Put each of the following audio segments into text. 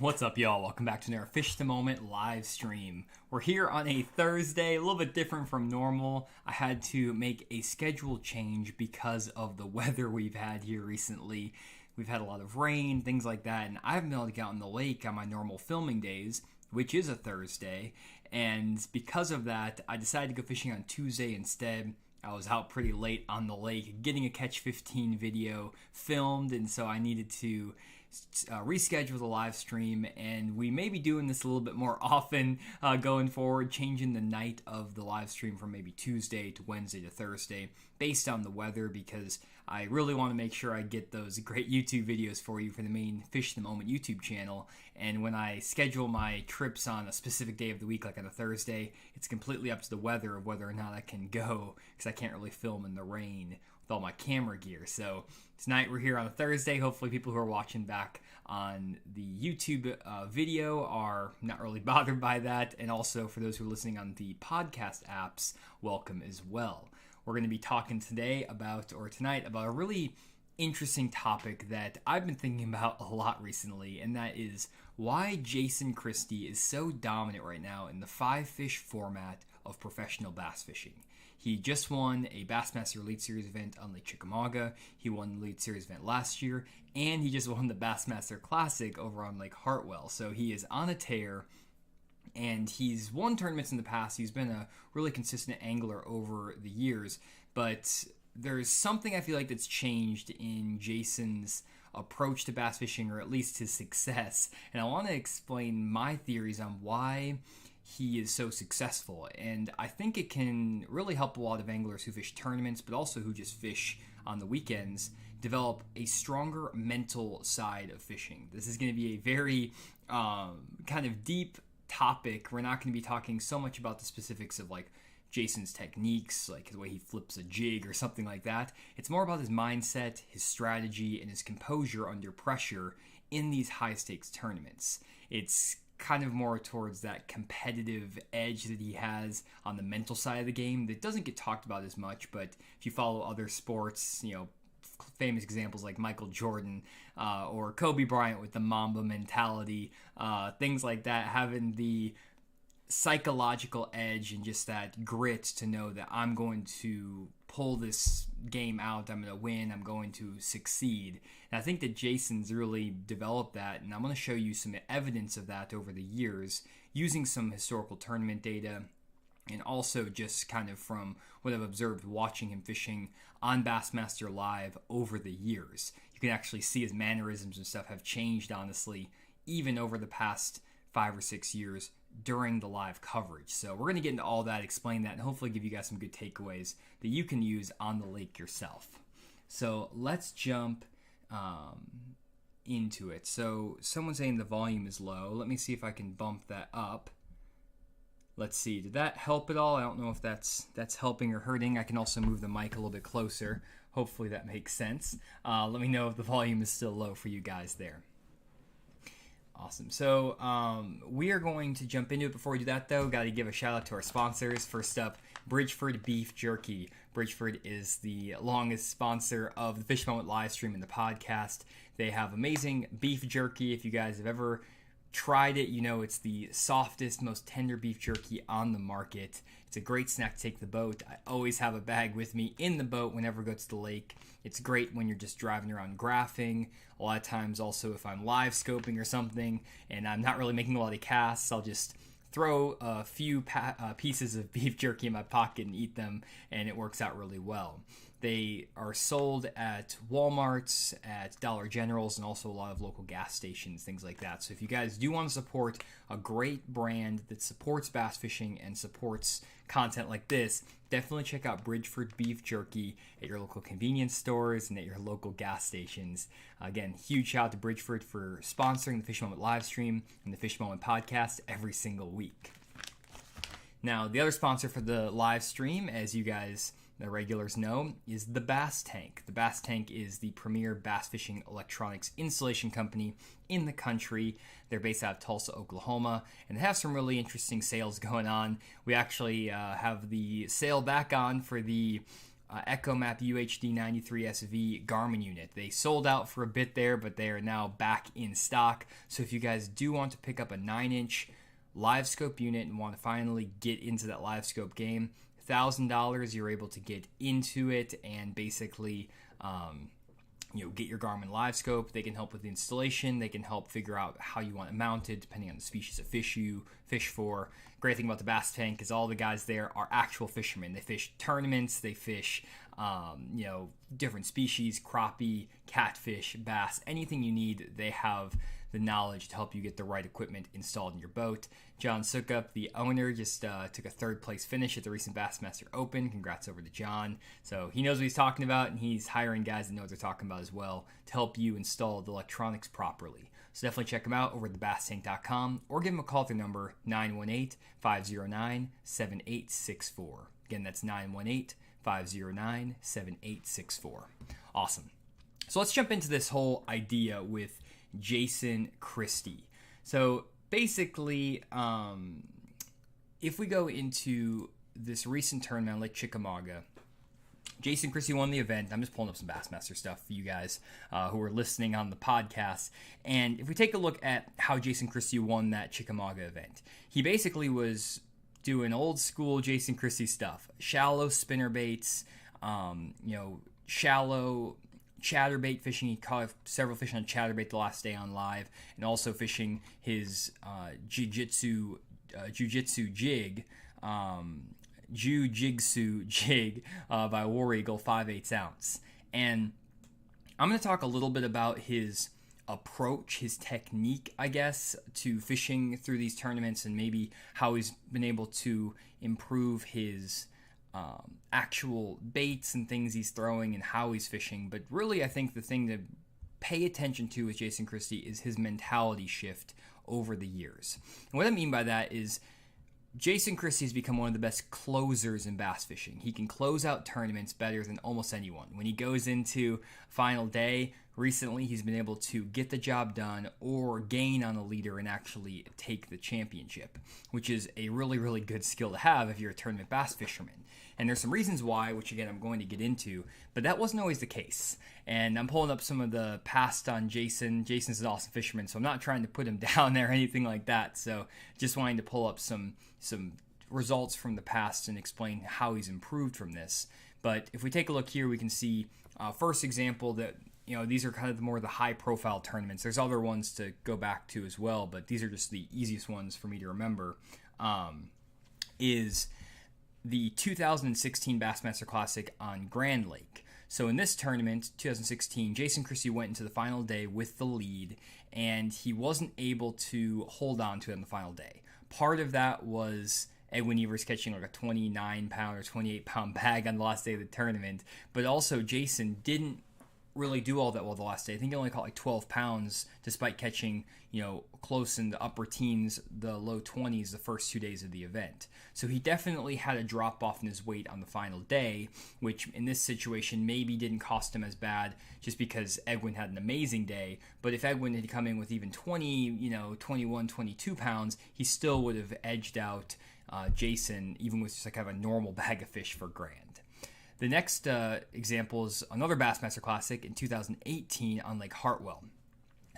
What's up, y'all? Welcome back to another Fish the Moment live stream. We're here on a Thursday, a little bit different from normal. I had to make a schedule change because of the weather we've had here recently. We've had a lot of rain, things like that, and I haven't been able to get out in the lake on my normal filming days, which is a Thursday. And because of that, I decided to go fishing on Tuesday instead. I was out pretty late on the lake getting a Catch 15 video filmed, and so I needed to reschedule the live stream, and we may be doing this a little bit more often going forward, changing the night of the live stream from maybe Tuesday to Wednesday to Thursday based on the weather, because I really want to make sure I get those great YouTube videos for you for the main Fish the Moment YouTube channel. And when I schedule my trips on a specific day of the week, like on a Thursday, it's completely up to the weather of whether or not I can go, because I can't really film in the rain with all my camera gear. So tonight we're here on a Thursday. Hopefully people who are watching back on the YouTube video are not really bothered by that. And also for those who are listening on the podcast apps, welcome as well. We're going to be talking tonight about a really interesting topic that I've been thinking about a lot recently, and that is why Jason Christie is so dominant right now in the 5-fish format of professional bass fishing. He just won a Bassmaster Elite Series event on Lake Chickamauga. He won the Elite Series event last year, and he just won the Bassmaster Classic over on Lake Hartwell. So he is on a tear, and he's won tournaments in the past. He's been a really consistent angler over the years, but there's something I feel like that's changed in Jason's approach to bass fishing, or at least his success. And I want to explain my theories on why he is so successful, and I think it can really help a lot of anglers who fish tournaments, but also who just fish on the weekends, develop a stronger mental side of fishing. This is going to be a very kind of deep topic. We're not going to be talking so much about the specifics of like Jason's techniques, like the way he flips a jig or something like that. It's more about his mindset, his strategy, and his composure under pressure in these high stakes tournaments. It's kind of more towards that competitive edge that he has on the mental side of the game that doesn't get talked about as much. But if you follow other sports, you know, famous examples like Michael Jordan or Kobe Bryant with the Mamba mentality, things like that, having the psychological edge and just that grit to know that I'm going to pull this game out, I'm going to win, I'm going to succeed. And I think that Jason's really developed that, and I'm going to show you some evidence of that over the years using some historical tournament data, and also just kind of from what I've observed watching him fishing on Bassmaster Live over the years. You can actually see his mannerisms and stuff have changed, honestly, even over the past 5 or 6 years during the live coverage. So we're going to get into all that, explain that, and hopefully give you guys some good takeaways that you can use on the lake yourself. So let's jump into it. So someone's saying the volume is low. Let me see if I can bump that up. Let's see, did that help at all? I don't know if that's helping or hurting. I can also move the mic a little bit closer. Hopefully that makes sense. Let me know if the volume is still low for you guys there. Awesome. So we are going to jump into it. Before we do that, though, got to give a shout out to our sponsors. First up, Bridgeford Beef Jerky. Bridgeford is the longest sponsor of the Fish Moment live stream and the podcast. They have amazing beef jerky. If you guys have ever tried it, you know it's the softest, most tender beef jerky on the market. It's a great snack to take to the boat. I always have a bag with me in the boat whenever I go to the lake. It's great when you're just driving around graphing. A lot of times also if I'm live scoping or something and I'm not really making a lot of casts, I'll just throw a few pieces of beef jerky in my pocket and eat them, and it works out really well. They are sold at Walmarts, at Dollar Generals, and also a lot of local gas stations, things like that. So if you guys do want to support a great brand that supports bass fishing and supports content like this, definitely check out Bridgeford Beef Jerky at your local convenience stores and at your local gas stations. Again, huge shout out to Bridgeford for sponsoring the Fish Moment live stream and the Fish Moment podcast every single week. Now, the other sponsor for the live stream, as you guys, the regulars, know, is the Bass Tank. The Bass Tank is the premier bass fishing electronics installation company in the country. They're based out of Tulsa, Oklahoma, and they have some really interesting sales going on. We actually have the sale back on for the EchoMap UHD 93SV Garmin unit. They sold out for a bit there, but they are now back in stock. So if you guys do want to pick up a 9-inch live scope unit and want to finally get into that live scope game, $1,000, you're able to get into it and basically get your Garmin live scope. They can help with the installation. They can help figure out how you want it mounted depending on the species of fish you fish for. Great thing about the Bass Tank is all the guys there are actual fishermen. They fish tournaments. They fish different species, crappie, catfish, bass, anything you need. They have the knowledge to help you get the right equipment installed in your boat. John Sukup, the owner, just took a third place finish at the recent Bassmaster Open. Congrats over to John. So he knows what he's talking about, and he's hiring guys that know what they're talking about as well to help you install the electronics properly. So definitely check them out over at thebasstank.com or give them a call at their number 918-509-7864. Again, that's 918-509-7864. Awesome. So let's jump into this whole idea with Jason Christie. So basically, if we go into this recent tournament on Lake Chickamauga, Jason Christie won the event. I'm just pulling up some Bassmaster stuff for you guys who are listening on the podcast. And if we take a look at how Jason Christie won that Chickamauga event, he basically was doing old school Jason Christie stuff. Shallow spinner baits, shallow chatterbait fishing. He caught several fish on chatterbait the last day on live, and also fishing his jiu-jitsu jig, Jiu-Jitsu jig by War Eagle 5/8 ounce. And I'm going to talk a little bit about his approach, his technique, I guess, to fishing through these tournaments, and maybe how he's been able to improve his actual baits and things he's throwing and how he's fishing. But really, I think the thing to pay attention to with Jason Christie is his mentality shift over the years. And what I mean by that is Jason Christie has become one of the best closers in bass fishing. He can close out tournaments better than almost anyone. When he goes into final day, recently he's been able to get the job done or gain on a leader and actually take the championship, which is a really, really good skill to have if you're a tournament bass fisherman. And there's some reasons why, which again I'm going to get into, but that wasn't always the case. And I'm pulling up some of the past on Jason. Jason's an awesome fisherman, so I'm not trying to put him down there or anything like that. So just wanting to pull up some results from the past and explain how he's improved from this. But if we take a look here, we can see first example that these are kind of the high profile tournaments. There's other ones to go back to as well, but these are just the easiest ones for me to remember. Is the 2016 Bassmaster Classic on Grand Lake. So in this tournament, 2016, Jason Christie went into the final day with the lead, and he wasn't able to hold on to it on the final day. Part of that was Edwin Evers catching like a 29-pound or 28-pound bag on the last day of the tournament, but also Jason didn't really do all that well the last day. I think he only caught like 12 pounds despite catching, close in the upper teens, the low 20s the first 2 days of the event. So he definitely had a drop off in his weight on the final day, which in this situation maybe didn't cost him as bad just because Edwin had an amazing day. But if Edwin had come in with even 21, 22 pounds, he still would have edged out Jason, even with just like kind of a normal bag of fish for grand. The next example is another Bassmaster Classic in 2018 on Lake Hartwell.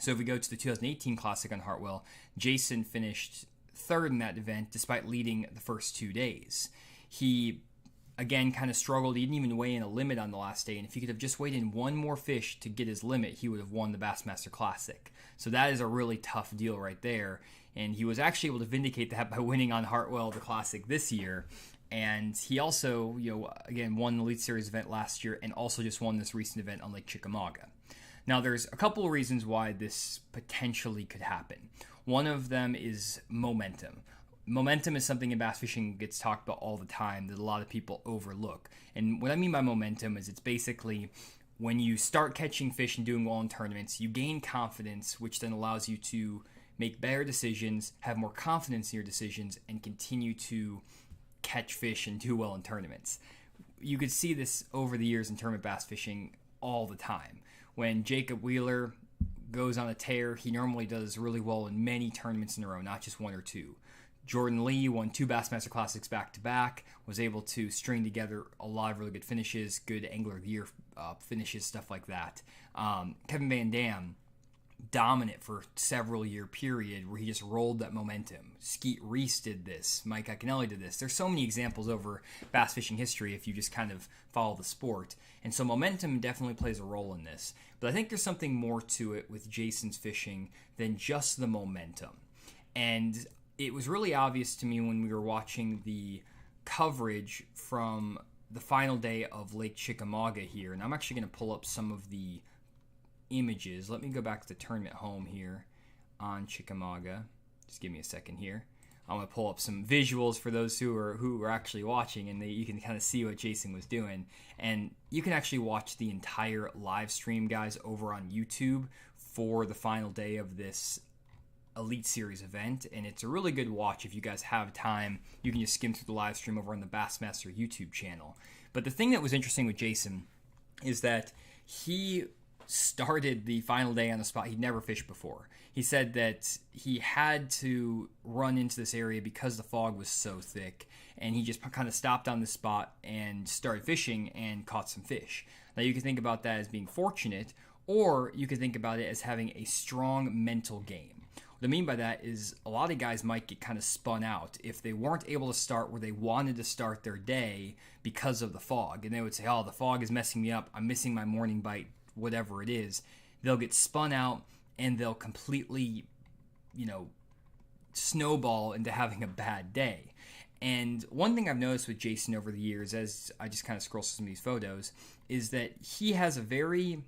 So if we go to the 2018 Classic on Hartwell, Jason finished third in that event despite leading the first 2 days. He, again, kind of struggled. He didn't even weigh in a limit on the last day, and if he could have just weighed in one more fish to get his limit, he would have won the Bassmaster Classic. So that is a really tough deal right there, and he was actually able to vindicate that by winning on Hartwell, the Classic this year. And he also, again, won the Elite Series event last year and also just won this recent event on Lake Chickamauga. Now, there's a couple of reasons why this potentially could happen. One of them is momentum. Momentum is something in bass fishing gets talked about all the time that a lot of people overlook. And what I mean by momentum is it's basically when you start catching fish and doing well in tournaments, you gain confidence, which then allows you to make better decisions, have more confidence in your decisions, and continue to catch fish and do well in tournaments. You could see this over the years in tournament bass fishing all the time. When Jacob Wheeler goes on a tear, he normally does really well in many tournaments in a row, not just one or two. Jordan Lee won 2 Bassmaster Classics back-to-back, was able to string together a lot of really good finishes, good Angler of the Year finishes, stuff like that. Kevin Van Dam, dominant for several year period where he just rolled that momentum. Skeet Reese did this. Mike Iaconelli did this. There's so many examples over bass fishing history if you just kind of follow the sport. And so momentum definitely plays a role in this. But I think there's something more to it with Jason's fishing than just the momentum. And it was really obvious to me when we were watching the coverage from the final day of Lake Chickamauga here. And I'm actually going to pull up some of the images. Let me go back to the tournament home here on Chickamauga. Just give me a second here. I'm going to pull up some visuals for those who are actually watching, and you can kind of see what Jason was doing. And you can actually watch the entire live stream, guys, over on YouTube for the final day of this Elite Series event, and it's a really good watch if you guys have time. You can just skim through the live stream over on the Bassmaster YouTube channel. But the thing that was interesting with Jason is that he started the final day on the spot he'd never fished before. He said that he had to run into this area because the fog was so thick, and he just kind of stopped on the spot and started fishing and caught some fish. Now you can think about that as being fortunate, or you can think about it as having a strong mental game. What I mean by that is a lot of guys might get kind of spun out if they weren't able to start where they wanted to start their day because of the fog. And they would say, oh, the fog is messing me up. I'm missing my morning bite, whatever it is. They'll get spun out and they'll completely, snowball into having a bad day. And one thing I've noticed with Jason over the years, as I just kind of scroll through some of these photos, is that he has a very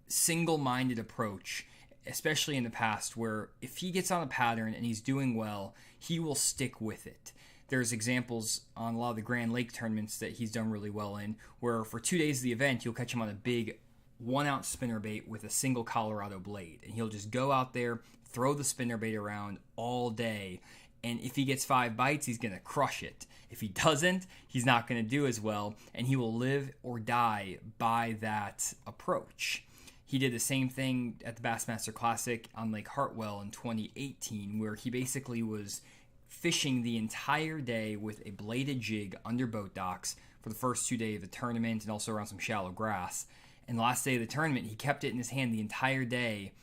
single-minded approach, especially in the past, where if he gets on a pattern and he's doing well, he will stick with it. There's examples on a lot of the Grand Lake tournaments that he's done really well in, where for 2 days of the event, you'll catch him on a big 1-ounce spinnerbait with a single Colorado blade. And he'll just go out there, throw the spinnerbait around all day, and if he gets 5 bites, he's going to crush it. If he doesn't, he's not going to do as well, and he will live or die by that approach. He did the same thing at the Bassmaster Classic on Lake Hartwell in 2018, where he basically was fishing the entire day with a bladed jig under boat docks for the first 2 days of the tournament and also around some shallow grass. And the last day of the tournament, he kept it in his hand the entire day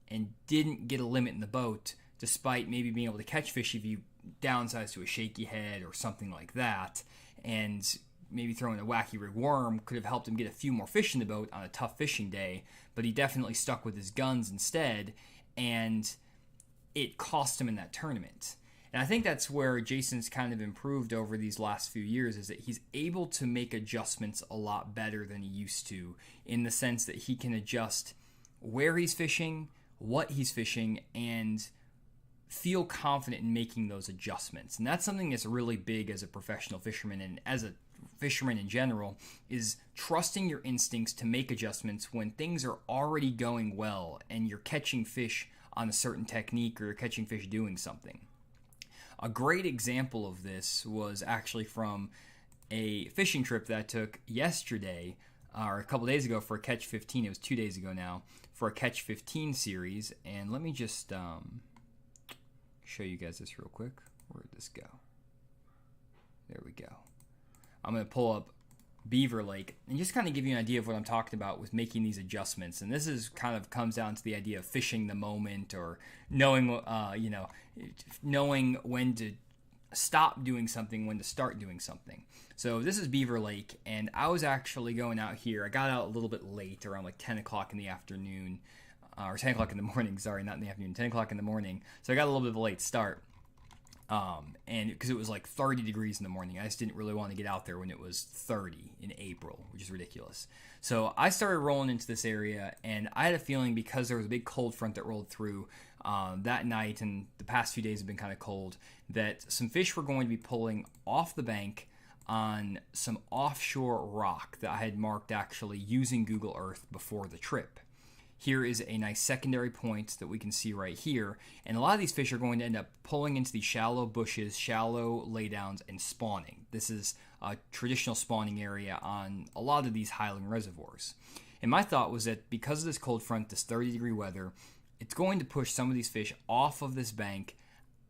and didn't get a limit in the boat, despite maybe being able to catch fish if you downsize to a shaky head or something like that. And maybe throwing a wacky rig worm could have helped him get a few more fish in the boat on a tough fishing day, but he definitely stuck with his guns instead, and it cost him in that tournament. And I think that's where Jason's kind of improved over these last few years, is that he's able to make adjustments a lot better than he used to, in the sense that he can adjust where he's fishing, what he's fishing, and feel confident in making those adjustments. And that's something that's really big as a professional fisherman and as a fisherman in general, is trusting your instincts to make adjustments when things are already going well and you're catching fish on a certain technique or you're catching fish doing something. A great example of this was actually from a fishing trip that I took yesterday, or a couple days ago, for a Catch 15. It was 2 days ago now, for a Catch 15 series. And let me just show you guys this real quick. Where did this go? There we go. I'm going to pull up Beaver Lake and just kind of give you an idea of what I'm talking about with making these adjustments. And this is kind of comes down to the idea of fishing the moment, or knowing, knowing when to stop doing something, when to start doing something. So this is Beaver Lake, and I was actually going out here. I got out a little bit late, around like 10 o'clock in the afternoon, or 10 o'clock in the morning, sorry, not in the afternoon, 10 o'clock in the morning. So I got a little bit of a late start. And because it was like 30 degrees in the morning, I just didn't really want to get out there when it was 30 in April, which is ridiculous. So I started rolling into this area, and I had a feeling, because there was a big cold front that rolled through that night, and the past few days have been kind of cold, that some fish were going to be pulling off the bank on some offshore rock that I had marked actually using Google Earth before the trip. Here is a nice secondary point that we can see right here. And a lot of these fish are going to end up pulling into these shallow bushes, shallow laydowns, and spawning. This is a traditional spawning area on a lot of these highland reservoirs. And my thought was that because of this cold front, this 30-degree weather, it's going to push some of these fish off of this bank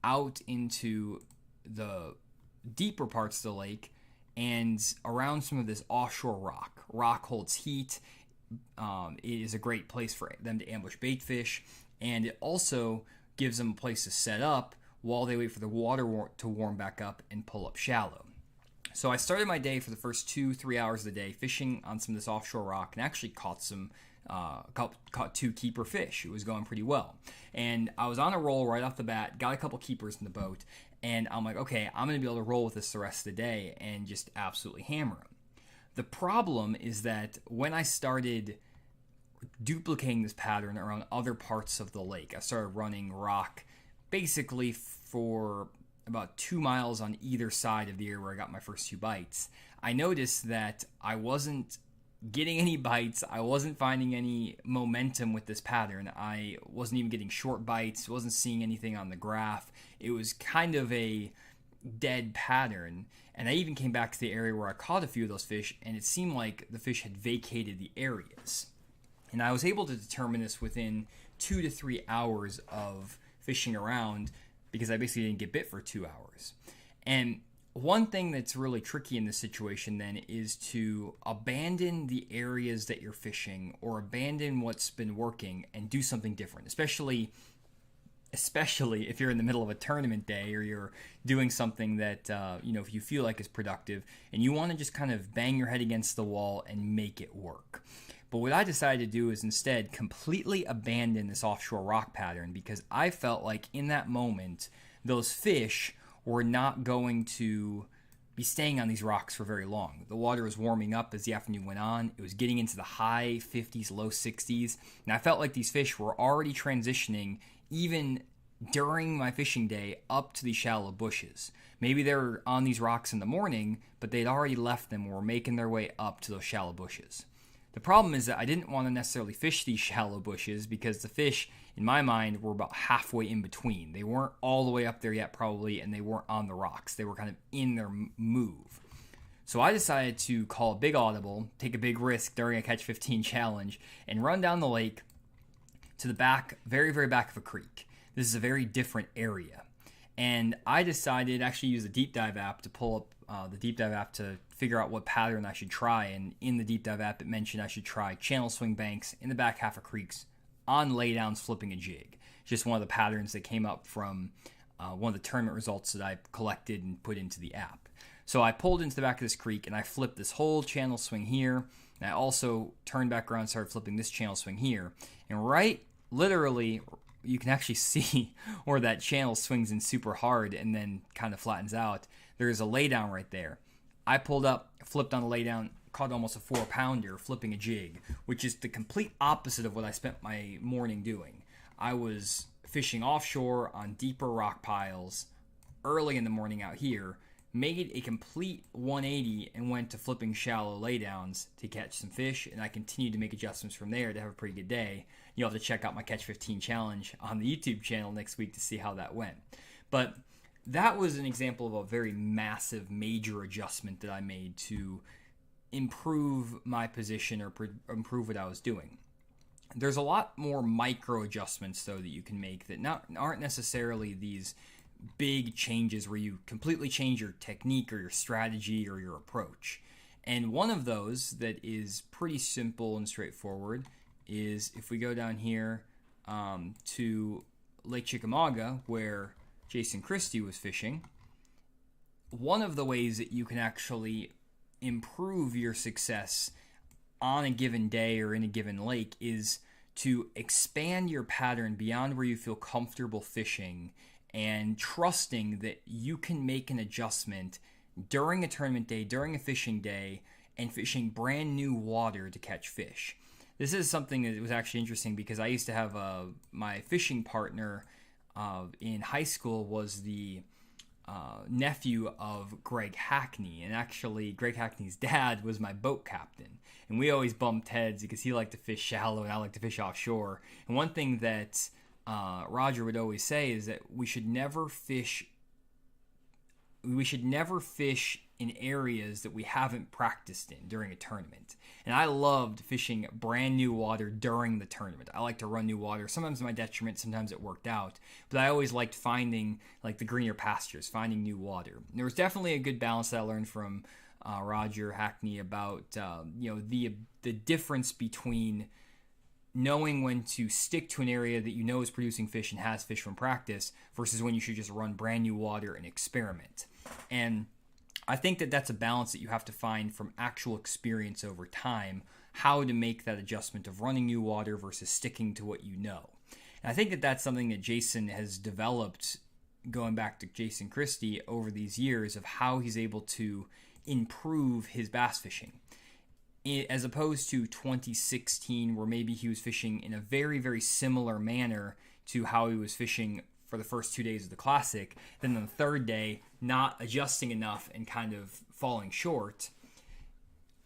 out into the deeper parts of the lake and around some of this offshore rock. Rock holds heat. It is a great place for them to ambush bait fish, and it also gives them a place to set up while they wait for the water to warm back up and pull up shallow. So I started my day for the first 2-3 hours of the day fishing on some of this offshore rock, and actually caught 2 keeper fish. It was going pretty well, and I was on a roll right off the bat. Got a couple keepers in the boat, and I'm like, okay, I'm going to be able to roll with this the rest of the day and just absolutely hammer them. The problem is that when I started duplicating this pattern around other parts of the lake, I started running rock basically for about 2 miles on either side of the area where I got my first 2 bites. I noticed that I wasn't getting any bites. I wasn't finding any momentum with this pattern. I wasn't even getting short bites. Wasn't seeing anything on the graph. It was kind of a dead pattern. And I even came back to the area where I caught a few of those fish, and it seemed like the fish had vacated the areas. And I was able to determine this within 2 to 3 hours of fishing around, because I basically didn't get bit for 2 hours. And one thing that's really tricky in this situation then is to abandon the areas that you're fishing, or abandon what's been working and do something different, especially if you're in the middle of a tournament day, or you're doing something that if you feel like is productive and you want to just kind of bang your head against the wall and make it work. But what I decided to do is instead completely abandon this offshore rock pattern, because I felt like in that moment those fish were not going to be staying on these rocks for very long. The water was warming up as the afternoon went on. It was getting into the high 50s, low 60s, and I felt like these fish were already transitioning even during my fishing day up to these shallow bushes. Maybe they were on these rocks in the morning, but they'd already left them and were making their way up to those shallow bushes. The problem is that I didn't want to necessarily fish these shallow bushes, because the fish, in my mind, were about halfway in between. They weren't all the way up there yet, probably, and they weren't on the rocks. They were kind of in their move. So I decided to call a big audible, take a big risk during a Catch 15 challenge, and run down the lake to the back, very, very back of a creek. This is a very different area. And I decided to actually use the Deep Dive app to pull up the Deep Dive app to figure out what pattern I should try. And in the Deep Dive app, it mentioned I should try channel swing banks in the back half of creeks on laydowns flipping a jig. Just one of the patterns that came up from one of the tournament results that I collected and put into the app. So I pulled into the back of this creek and I flipped this whole channel swing here. And I also turned back around and started flipping this channel swing here. And literally, you can actually see where that channel swings in super hard and then kind of flattens out. There's a laydown right there. I pulled up, flipped on the laydown, caught almost a 4-pounder flipping a jig, which is the complete opposite of what I spent my morning doing. I was fishing offshore on deeper rock piles early in the morning out here, made a complete 180 and went to flipping shallow laydowns to catch some fish, and I continued to make adjustments from there to have a pretty good day. You'll have to check out my Catch 15 challenge on the YouTube channel next week to see how that went. But that was an example of a very massive, major adjustment that I made to improve my position or improve what I was doing. There's a lot more micro adjustments, though, that you can make that aren't necessarily these big changes where you completely change your technique or your strategy or your approach. And one of those that is pretty simple and straightforward is if we go down here to Lake Chickamauga, where Jason Christie was fishing. One of the ways that you can actually improve your success on a given day or in a given lake is to expand your pattern beyond where you feel comfortable fishing, and trusting that you can make an adjustment during a tournament day, during a fishing day, and fishing brand new water to catch fish. This is something that was actually interesting, because I used to have my fishing partner in high school was the nephew of Greg Hackney, and actually Greg Hackney's dad was my boat captain, and we always bumped heads because he liked to fish shallow and I like to fish offshore. And one thing that Roger would always say is that we should never fish we should never fish in areas that we haven't practiced in during a tournament. And I loved fishing brand new water during the tournament. I like to run new water, sometimes to my detriment, sometimes it worked out. But I always liked finding like the greener pastures, finding new water. And there was definitely a good balance that I learned from Roger Hackney about the difference between knowing when to stick to an area that you know is producing fish and has fish from practice versus when you should just run brand new water and experiment. And I think that that's a balance that you have to find from actual experience over time, how to make that adjustment of running new water versus sticking to what you know. And I think that that's something that Jason has developed, going back to Jason Christie, over these years, of how he's able to improve his bass fishing. As opposed to 2016, where maybe he was fishing in a very, very similar manner to how he was fishing for the first 2 days of the Classic, then on the third day, not adjusting enough and kind of falling short.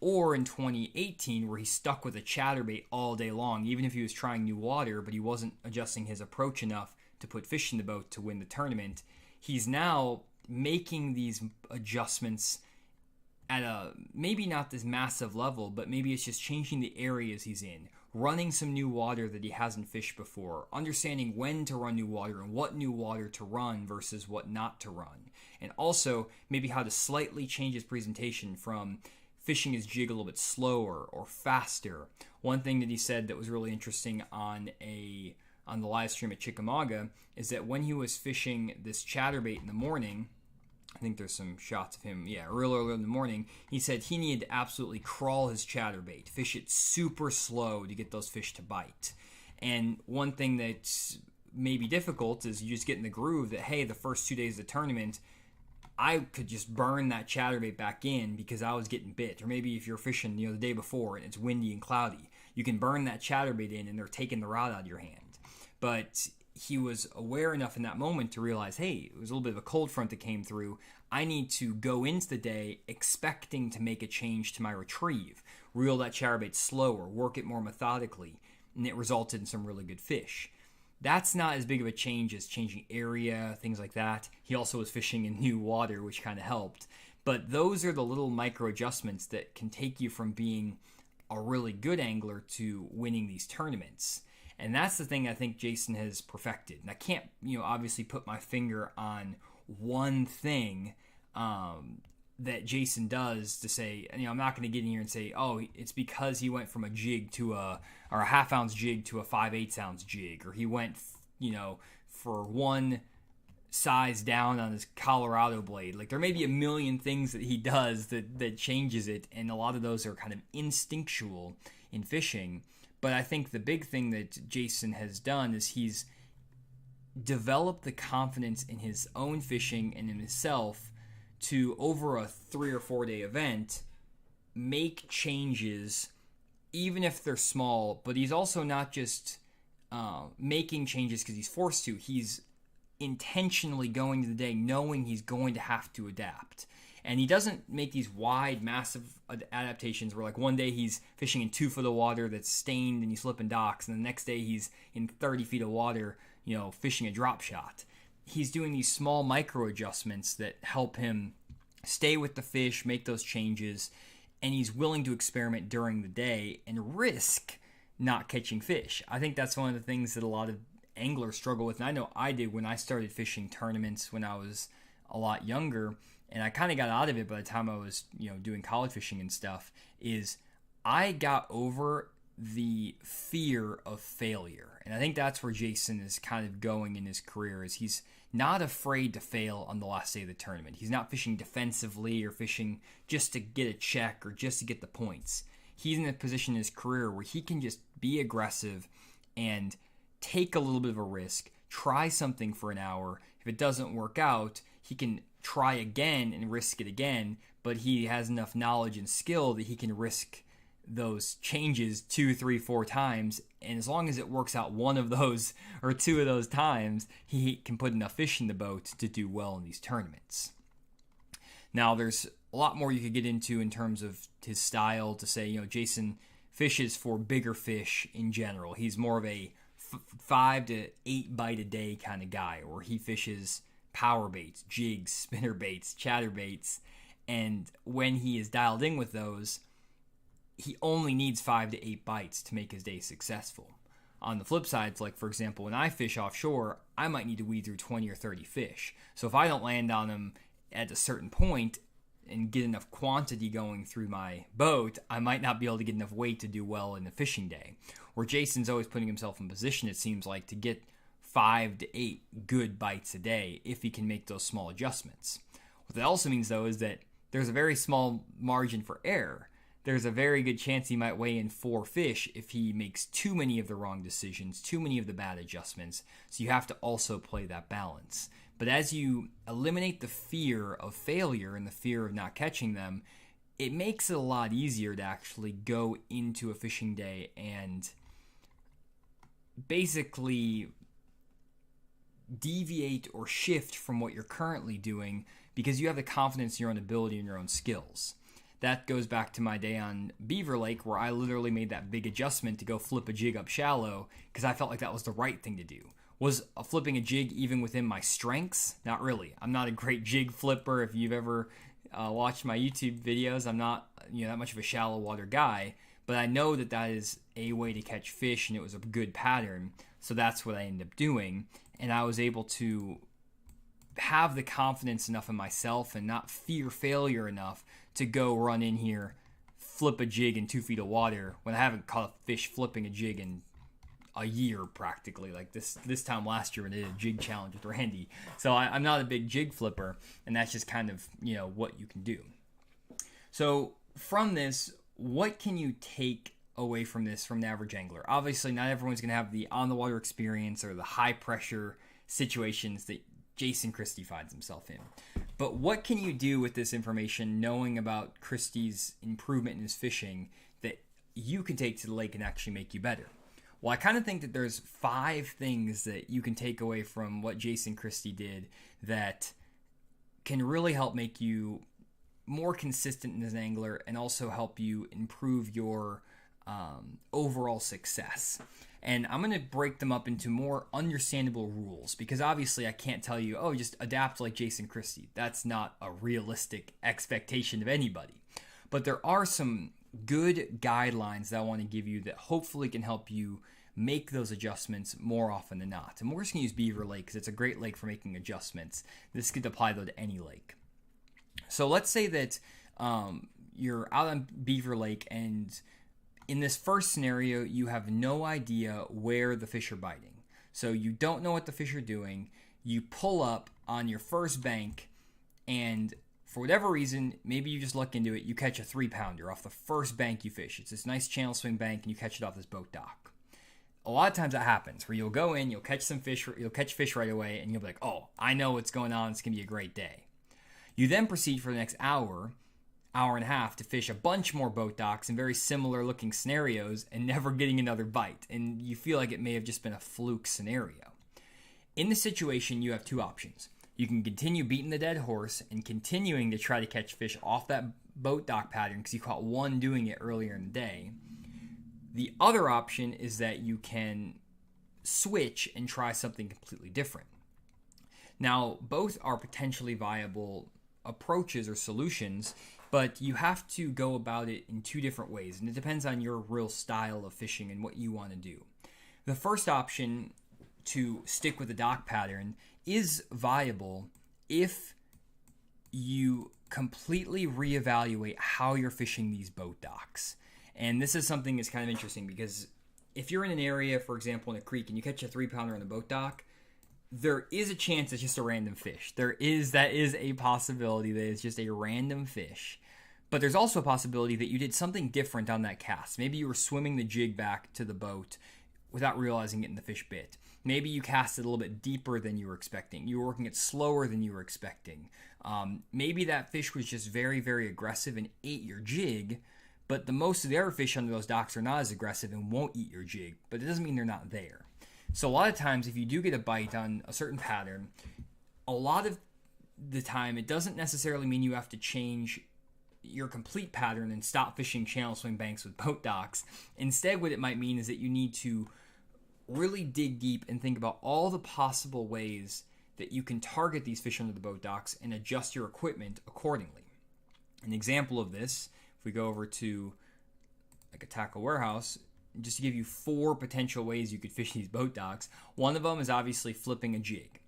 Or in 2018, where he stuck with a chatterbait all day long, even if he was trying new water, but he wasn't adjusting his approach enough to put fish in the boat to win the tournament. He's now making these adjustments at a maybe not this massive level, but maybe it's just changing the areas he's in, running some new water that he hasn't fished before, understanding when to run new water and what new water to run versus what not to run, and also maybe how to slightly change his presentation from fishing his jig a little bit slower or faster. One thing that he said that was really interesting on the live stream at Chickamauga is that when he was fishing this chatterbait in the morning, I think there's some shots of him, real early in the morning, he said he needed to absolutely crawl his chatterbait, fish it super slow to get those fish to bite. And one thing that's maybe difficult is you just get in the groove that, hey, the first 2 days of the tournament, I could just burn that chatterbait back in because I was getting bit. Or maybe if you're fishing the day before and it's windy and cloudy, you can burn that chatterbait in and they're taking the rod out of your hand. But he was aware enough in that moment to realize, hey, it was a little bit of a cold front that came through. I need to go into the day expecting to make a change to my retrieve, reel that chatterbait slower, work it more methodically, and it resulted in some really good fish. That's not as big of a change as changing area, things like that. He also was fishing in new water, which kind of helped. But those are the little micro adjustments that can take you from being a really good angler to winning these tournaments. And that's the thing I think Jason has perfected. And I can't, obviously put my finger on one thing that Jason does to say, I'm not going to get in here and say, oh, it's because he went from a jig to a half-ounce jig to a 5/8 ounce jig, or he went, for one size down on his Colorado blade. Like, there may be a million things that he does that changes it, and a lot of those are kind of instinctual in fishing. But I think the big thing that Jason has done is he's developed the confidence in his own fishing and in himself to, over a 3 or 4 day event, make changes, even if they're small. But he's also not just making changes because he's forced to. He's intentionally going to the day knowing he's going to have to adapt. And he doesn't make these wide, massive adaptations where, like, one day he's fishing in 2 foot of water that's stained and he's flipping docks, and the next day he's in 30 feet of water, fishing a drop shot. He's doing these small micro adjustments that help him stay with the fish, make those changes, and he's willing to experiment during the day and risk not catching fish. I think that's one of the things that a lot of anglers struggle with, and I know I did when I started fishing tournaments when I was a lot younger. And I kind of got out of it by the time I was, doing college fishing and stuff, is I got over the fear of failure. And I think that's where Jason is kind of going in his career, is he's not afraid to fail on the last day of the tournament. He's not fishing defensively or fishing just to get a check or just to get the points. He's in a position in his career where he can just be aggressive and take a little bit of a risk, try something for an hour. If it doesn't work out, he can try again and risk it again, but he has enough knowledge and skill that he can risk those changes 2, 3, 4 times, and as long as it works out one of those or 2 of those times, he can put enough fish in the boat to do well in these tournaments. Now, there's a lot more you could get into in terms of his style to say, Jason fishes for bigger fish in general. He's more of a 5 to 8 bite a day kind of guy, or he fishes power baits, jigs, spinner baits, chatter baits. And when he is dialed in with those, he only needs 5 to 8 bites to make his day successful. On the flip side, it's like, for example, when I fish offshore, I might need to weed through 20 or 30 fish. So if I don't land on them at a certain point and get enough quantity going through my boat, I might not be able to get enough weight to do well in the fishing day. Where Jason's always putting himself in position, it seems like, to get 5 to 8 good bites a day if he can make those small adjustments. What that also means, though, is that there's a very small margin for error. There's a very good chance he might weigh in 4 fish if he makes too many of the wrong decisions, too many of the bad adjustments. So you have to also play that balance. But as you eliminate the fear of failure and the fear of not catching them, it makes it a lot easier to actually go into a fishing day and basically deviate or shift from what you're currently doing because you have the confidence in your own ability and your own skills. That goes back to my day on Beaver Lake where I literally made that big adjustment to go flip a jig up shallow because I felt like that was the right thing to do. Was flipping a jig even within my strengths? Not really. I'm not a great jig flipper. If you've ever watched my YouTube videos, I'm not that much of a shallow water guy, but I know that that is a way to catch fish and it was a good pattern. So that's what I ended up doing. And I was able to have the confidence enough in myself and not fear failure enough to go run in here, flip a jig in 2 feet of water when I haven't caught a fish flipping a jig in a year practically. Like this time last year when I did a jig challenge with Randy. So I'm not a big jig flipper, and that's just kind of what you can do. So from this, what can you take away from this from the average angler? Obviously, not everyone's going to have the on-the-water experience or the high-pressure situations that Jason Christie finds himself in. But what can you do with this information, knowing about Christie's improvement in his fishing, that you can take to the lake and actually make you better? Well, I kind of think that there's 5 things that you can take away from what Jason Christie did that can really help make you more consistent as an angler and also help you improve your overall success. And I'm going to break them up into more understandable rules because obviously I can't tell you, oh, just adapt like Jason Christie. That's not a realistic expectation of anybody. But there are some good guidelines that I want to give you that hopefully can help you make those adjustments more often than not. And we're just going to use Beaver Lake because it's a great lake for making adjustments. This could apply, though, to any lake. So let's say that you're out on Beaver Lake, and in this first scenario, you have no idea where the fish are biting. So you don't know what the fish are doing. You pull up on your first bank, and for whatever reason, maybe you just look into it, you catch a 3-pounder off the first bank you fish. It's this nice channel swing bank, and you catch it off this boat dock. A lot of times that happens, where you'll go in, you'll catch fish right away, and you'll be like, oh, I know what's going on, it's going to be a great day. You then proceed for the next hour and a half to fish a bunch more boat docks in very similar looking scenarios and never getting another bite, and you feel like it may have just been a fluke scenario. In this situation, you have 2 options. You can continue beating the dead horse and continuing to try to catch fish off that boat dock pattern because you caught one doing it earlier in the day. The other option is that you can switch and try something completely different. Now, both are potentially viable approaches or solutions, but you have to go about it in 2 different ways, and it depends on your real style of fishing and what you want to do. The first option, to stick with the dock pattern, is viable if you completely reevaluate how you're fishing these boat docks. And this is something that's kind of interesting because if you're in an area, for example, in a creek, and you catch a 3-pounder on the boat dock, there is a chance it's just a random fish. That is a possibility that it's just a random fish. But there's also a possibility that you did something different on that cast. Maybe you were swimming the jig back to the boat without realizing it and the fish bit. Maybe you cast it a little bit deeper than you were expecting. You were working it slower than you were expecting. Maybe that fish was just very, very aggressive and ate your jig, but most of the other fish under those docks are not as aggressive and won't eat your jig, but it doesn't mean they're not there. So a lot of times, if you do get a bite on a certain pattern, a lot of the time, it doesn't necessarily mean you have to change your complete pattern and stop fishing channel swing banks with boat docks. Instead, what it might mean is that you need to really dig deep and think about all the possible ways that you can target these fish under the boat docks and adjust your equipment accordingly. An example of this, if we go over to like a tackle warehouse, just to give you 4 potential ways you could fish these boat docks. One of them is obviously flipping a jig.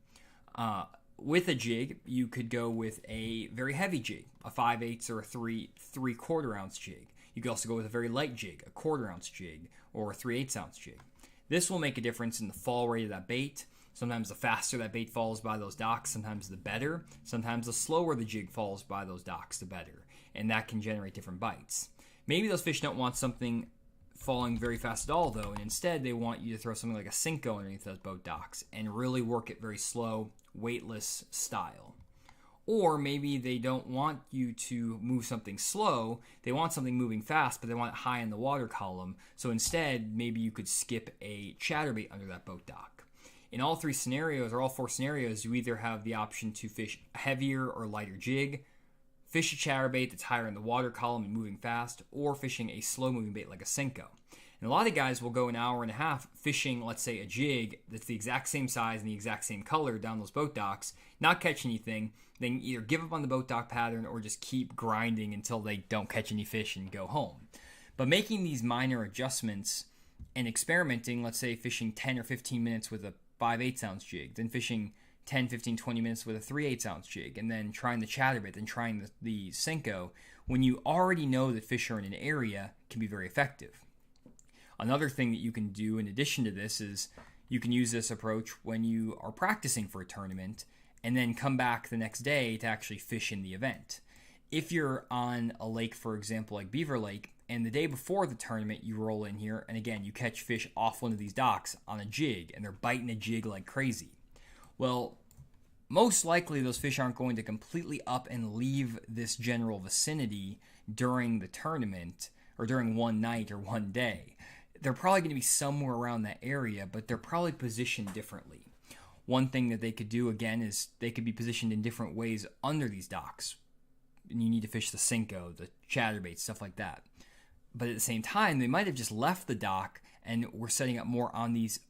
With a jig, you could go with a very heavy jig, a 5/8 or a 3/4 ounce jig. You could also go with a very light jig, a 1/4 ounce jig, or a 3/8 ounce jig. This will make a difference in the fall rate of that bait. Sometimes the faster that bait falls by those docks, sometimes the better. Sometimes the slower the jig falls by those docks, the better. And that can generate different bites. Maybe those fish don't want something falling very fast at all, though, and instead they want you to throw something like a Cinco underneath those boat docks and really work it very slow, weightless style. Or maybe they don't want you to move something slow, they want something moving fast, but they want it high in the water column, so instead maybe you could skip a chatterbait under that boat dock. In all 3 scenarios, or all 4 scenarios, you either have the option to fish a heavier or lighter jig, fish a chatterbait that's higher in the water column and moving fast, or fishing a slow-moving bait like a Cinco. And a lot of guys will go an hour and a half fishing, let's say, a jig that's the exact same size and the exact same color down those boat docks, not catch anything, then either give up on the boat dock pattern or just keep grinding until they don't catch any fish and go home. But making these minor adjustments and experimenting, let's say fishing 10 or 15 minutes with a 5/8 ounce jig, then fishing 10, 15, 20 minutes with a 3/8 ounce jig, and then trying the chatterbait, then trying the Cinco, when you already know that fish are in an area, can be very effective. Another thing that you can do in addition to this is you can use this approach when you are practicing for a tournament and then come back the next day to actually fish in the event. If you're on a lake, for example, like Beaver Lake, and the day before the tournament you roll in here, and again, you catch fish off one of these docks on a jig, and they're biting a jig like crazy. Well, most likely those fish aren't going to completely up and leave this general vicinity during the tournament or during one night or one day. They're probably going to be somewhere around that area, but they're probably positioned differently. One thing that they could do, again, is they could be positioned in different ways under these docks. And you need to fish the Cinco, the chatterbait, stuff like that. But at the same time, they might have just left the dock and were setting up more on these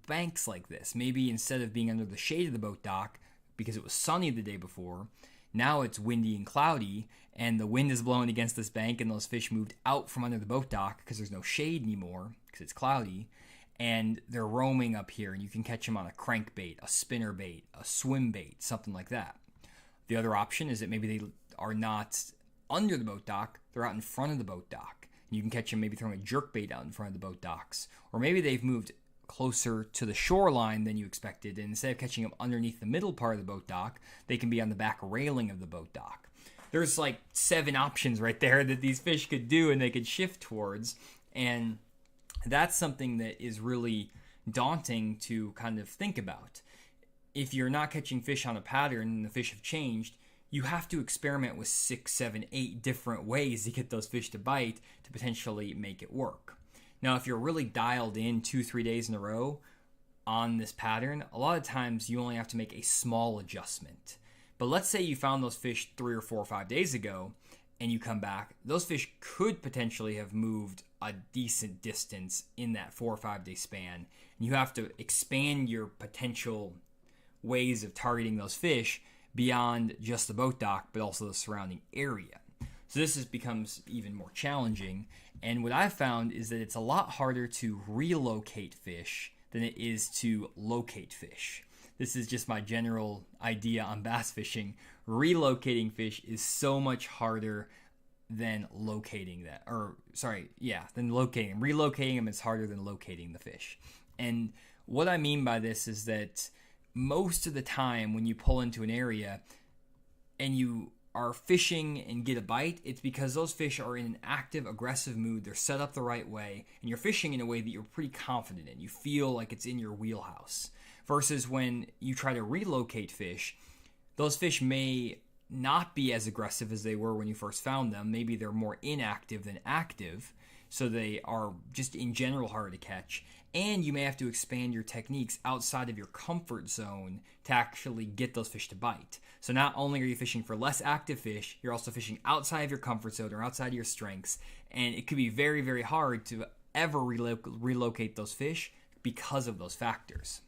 banks like this. Maybe instead of being under the shade of the boat dock, because it was sunny the day before, now it's windy and cloudy, and the wind is blowing against this bank, and those fish moved out from under the boat dock because there's no shade anymore, because it's cloudy, and they're roaming up here, and you can catch them on a crankbait, a spinnerbait, a swim bait, something like that. The other option is that maybe they are not under the boat dock, they're out in front of the boat dock, and you can catch them maybe throwing a jerkbait out in front of the boat docks, or maybe they've moved closer to the shoreline than you expected, and instead of catching them underneath the middle part of the boat dock, they can be on the back railing of the boat dock. There's like 7 options right there that these fish could do and they could shift towards, and that's something that is really daunting to kind of think about. If you're not catching fish on a pattern and the fish have changed, you have to experiment with 6, 7, 8 different ways to get those fish to bite to potentially make it work. Now, if you're really dialed in 2-3 days in a row on this pattern, a lot of times you only have to make a small adjustment. But let's say you found those fish 3 or 4 or 5 days ago and you come back, those fish could potentially have moved a decent distance in that 4 or 5 day span. And you have to expand your potential ways of targeting those fish beyond just the boat dock, but also the surrounding area. So this becomes even more challenging. And what I've found is that it's a lot harder to relocate fish than it is to locate fish. This is just my general idea on bass fishing. Relocating fish is so much harder than locating that. Than locating them. Relocating them is harder than locating the fish. And what I mean by this is that most of the time when you pull into an area and you are fishing and get a bite, it's because those fish are in an active, aggressive mood. They're set up the right way, and you're fishing in a way that you're pretty confident in. You feel like it's in your wheelhouse. Versus when you try to relocate fish, those fish may not be as aggressive as they were when you first found them. Maybe they're more inactive than active, so they are just in general hard to catch. And you may have to expand your techniques outside of your comfort zone to actually get those fish to bite. So not only are you fishing for less active fish, you're also fishing outside of your comfort zone or outside of your strengths. And it could be very, very hard to ever relocate those fish because of those factors.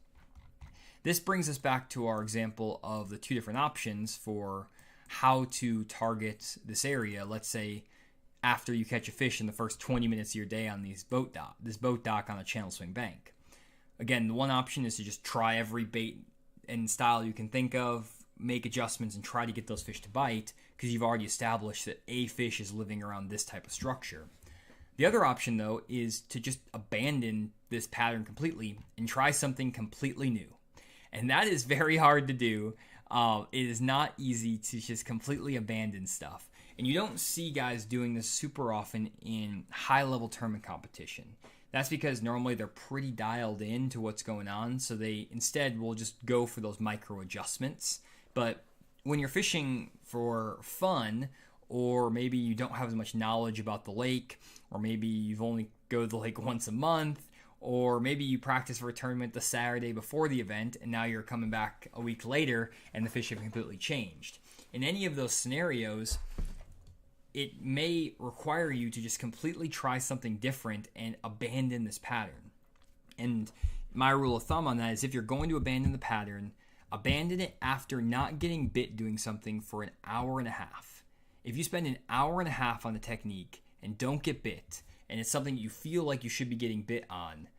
this brings us back to our example of the two different options for how to target this area. Let's say after you catch a fish in the first 20 minutes of your day on this boat dock on a channel swing bank. Again, the one option is to just try every bait and style you can think of, make adjustments, and try to get those fish to bite because you've already established that a fish is living around this type of structure. The other option, though, is to just abandon this pattern completely and try something completely new. And that is very hard to do. It is not easy to just completely abandon stuff. And you don't see guys doing this super often in high-level tournament competition. That's because normally they're pretty dialed in to what's going on, so they instead will just go for those micro adjustments. But when you're fishing for fun, or maybe you don't have as much knowledge about the lake, or maybe you've only go to the lake once a month, or maybe you practice for a tournament the Saturday before the event, and now you're coming back a week later, and the fish have completely changed. In any of those scenarios, it may require you to just completely try something different and abandon this pattern. And my rule of thumb on that is if you're going to abandon the pattern, abandon it after not getting bit doing something for an hour and a half. If you spend an hour and a half on the technique and don't get bit, and it's something you feel like you should be getting bit on,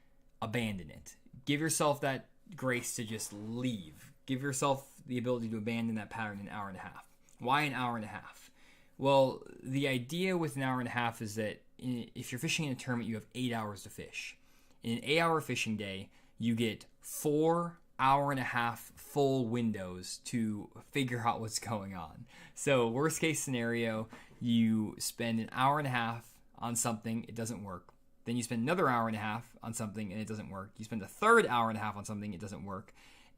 abandon it. Give yourself that grace to just leave. Give yourself the ability to abandon that pattern in an hour and a half. Why an hour and a half? Well, the idea with an hour and a half is that if you're fishing in a tournament, you have 8 hours to fish. In an 8-hour fishing day, you get 4 hour-and-a-half full windows to figure out what's going on. So worst case scenario, you spend an hour and a half on something, it doesn't work. Then you spend another hour and a half on something and it doesn't work. You spend a third hour and a half on something, it doesn't work.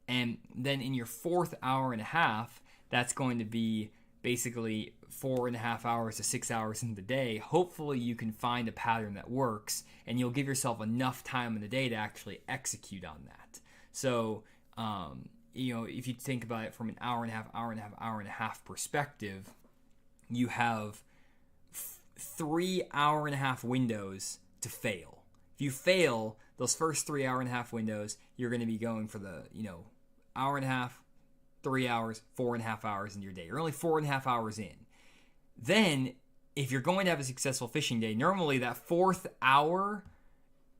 And then in your fourth hour and a half, that's going to be basically 4.5 hours to 6 hours in the day. Hopefully you can find a pattern that works and you'll give yourself enough time in the day to actually execute on that. So, if you think about it from an hour and a half perspective, you have 3 hour-and-a-half windows to fail. If you fail those first 3 hour-and-a-half windows, you're going to be going for the, hour and a half, 3 hours, 4.5 hours in your day. You're only 4.5 hours in. Then, if you're going to have a successful fishing day, normally that fourth hour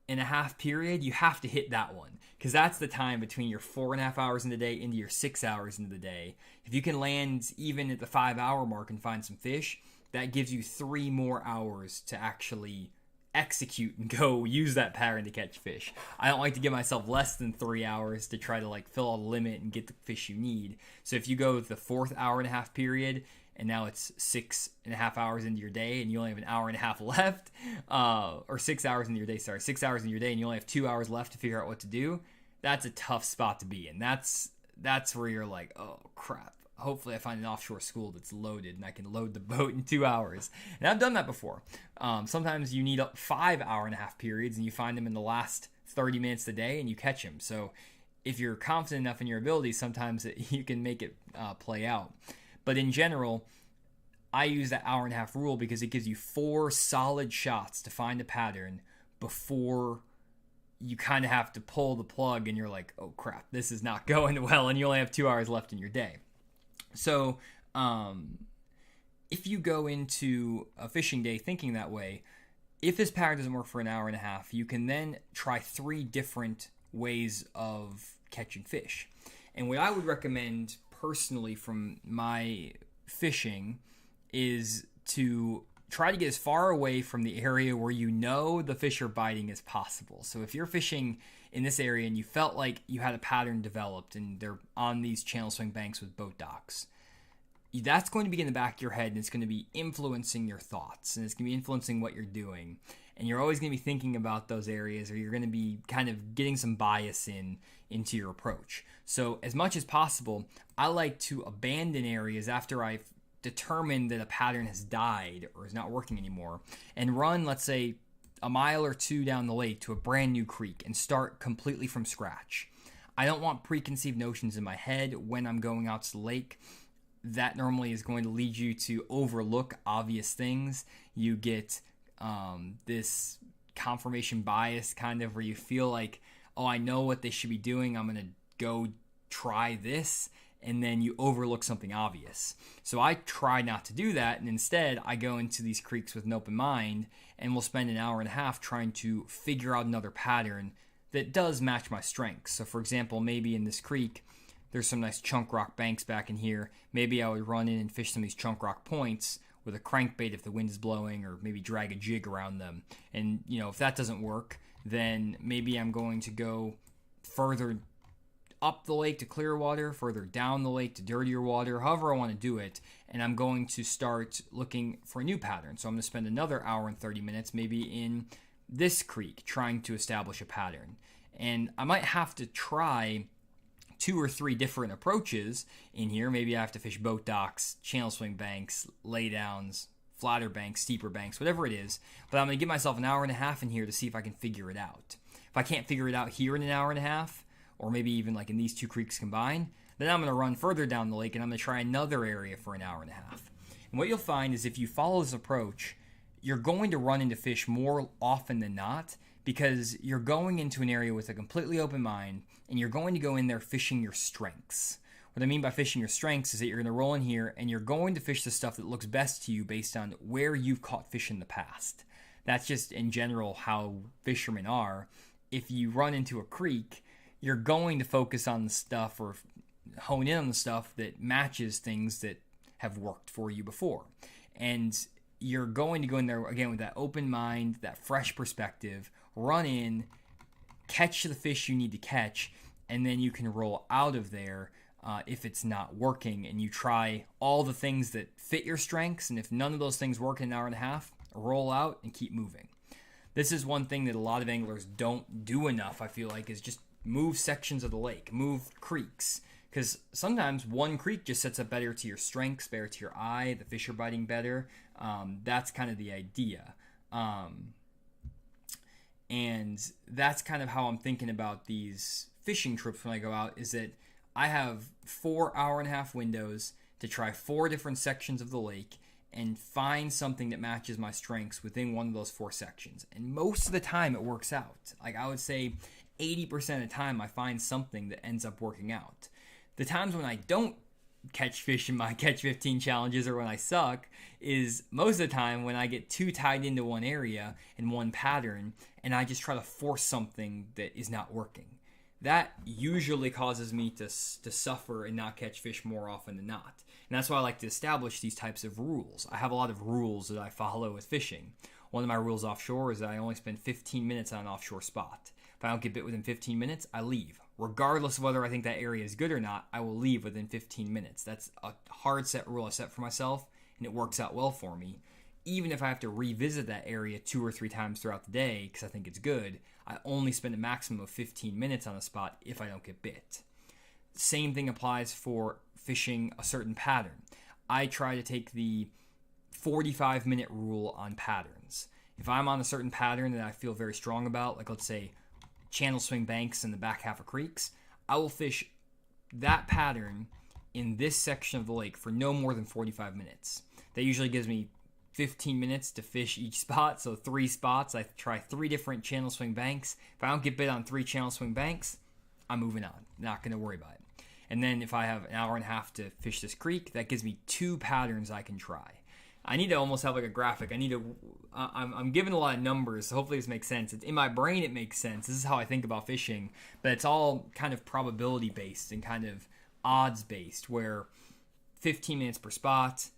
and a half period, you have to hit that one. Because that's the time between your 4.5 hours in the day into your 6 hours into the day. If you can land even at the 5 hour mark and find some fish, that gives you 3 more hours to actually execute and go use that pattern to catch fish. I don't like to give myself less than 3 hours to try to fill out a limit and get the fish you need. So if you go with the fourth hour and a half period, and now it's 6.5 hours into your day and you only have an hour and a half left, or 6 hours into your day, 6 hours in your day and you only have 2 hours left to figure out what to do, that's a tough spot to be in. That's where you're like, oh crap, hopefully I find an offshore school that's loaded and I can load the boat in 2 hours. And I've done that before. Sometimes you need 5 hour-and-a-half periods and you find them in the last 30 minutes of the day and you catch them. So if you're confident enough in your abilities, sometimes you can make it play out. But in general, I use that hour-and-a-half rule because it gives you 4 solid shots to find a pattern before you kind of have to pull the plug and you're like, oh crap, this is not going well, and you only have 2 hours left in your day. So if you go into a fishing day thinking that way, if this pattern doesn't work for an hour and a half, you can then try 3 different ways of catching fish. And what I would recommend personally from my fishing is to try to get as far away from the area where the fish are biting as possible. So if you're fishing in this area and you felt like you had a pattern developed and they're on these channel swing banks with boat docks, that's going to be in the back of your head and it's going to be influencing your thoughts and it's going to be influencing what you're doing. And you're always going to be thinking about those areas, or you're going to be kind of getting some bias into your approach. So as much as possible, I like to abandon areas after I've determined that a pattern has died or is not working anymore and run, let's say, a mile or 2 down the lake to a brand new creek and start completely from scratch. I don't want preconceived notions in my head when I'm going out to the lake. That normally is going to lead you to overlook obvious things. You get this confirmation bias kind of where you feel like, oh, I know what they should be doing. I'm going to go try this, and then you overlook something obvious. So I try not to do that, and instead I go into these creeks with an open mind, and we'll spend an hour and a half trying to figure out another pattern that does match my strengths. So for example, maybe in this creek, there's some nice chunk rock banks back in here. Maybe I would run in and fish some of these chunk rock points with a crankbait if the wind is blowing, or maybe drag a jig around them. And, if that doesn't work, then maybe I'm going to go further up the lake to clear water, further down the lake to dirtier water, however I want to do it, and I'm going to start looking for a new pattern. So I'm going to spend another hour and 30 minutes maybe in this creek trying to establish a pattern. And I might have to try 2 or 3 different approaches in here. Maybe I have to fish boat docks, channel swing banks, laydowns, flatter banks, steeper banks, whatever it is. But I'm going to give myself an hour and a half in here to see if I can figure it out. If I can't figure it out here in an hour and a half, or maybe even like in these 2 creeks combined, then I'm going to run further down the lake and I'm going to try another area for an hour and a half. And what you'll find is if you follow this approach, you're going to run into fish more often than not, because you're going into an area with a completely open mind, and you're going to go in there fishing your strengths. What I mean by fishing your strengths is that you're going to roll in here and you're going to fish the stuff that looks best to you based on where you've caught fish in the past. That's just in general how fishermen are. If you run into a creek, you're going to focus on the stuff, or hone in on the stuff that matches things that have worked for you before. And you're going to go in there, again, with that open mind, that fresh perspective, run in, catch the fish you need to catch, and then you can roll out of there if it's not working, and you try all the things that fit your strengths, and if none of those things work in an hour and a half, roll out and keep moving. This is one thing that a lot of anglers don't do enough, I feel like, is just move sections of the lake, move creeks. Because sometimes one creek just sets up better to your strengths, better to your eye, the fish are biting better. That's kind of the idea. And that's kind of how I'm thinking about these fishing trips when I go out, is that I have 4 hour-and-a-half windows to try 4 different sections of the lake and find something that matches my strengths within one of those 4 sections. And most of the time it works out. Like, I would say 80% of the time I find something that ends up working out. The times when I don't catch fish in my Catch 15 challenges, or when I suck, is most of the time when I get too tied into one area and one pattern, and I just try to force something that is not working. That usually causes me to suffer and not catch fish more often than not. And that's why I like to establish these types of rules. I have a lot of rules that I follow with fishing. One of my rules offshore is that I only spend 15 minutes on an offshore spot. If I don't get bit within 15 minutes, I leave. Regardless of whether I think that area is good or not, I will leave within 15 minutes. That's a hard set rule I set for myself, and it works out well for me. Even if I have to revisit that area 2 or 3 times throughout the day because I think it's good, I only spend a maximum of 15 minutes on a spot if I don't get bit. Same thing applies for fishing a certain pattern. I try to take the 45-minute rule on patterns. If I'm on a certain pattern that I feel very strong about, like let's say channel swing banks in the back half of creeks, I will fish that pattern in this section of the lake for no more than 45 minutes. That usually gives me 15 minutes to fish each spot, so 3 spots. I try 3 different channel swing banks. If I don't get bit on 3 channel swing banks, I'm moving on. Not going to worry about it. And then if I have an hour and a half to fish this creek, that gives me 2 patterns I can try. I need to almost have like a graphic. I'm given a lot of numbers, so hopefully this makes sense. In my brain it makes sense. This is how I think about fishing, but it's all kind of probability based and kind of odds based, where 15 minutes per spot,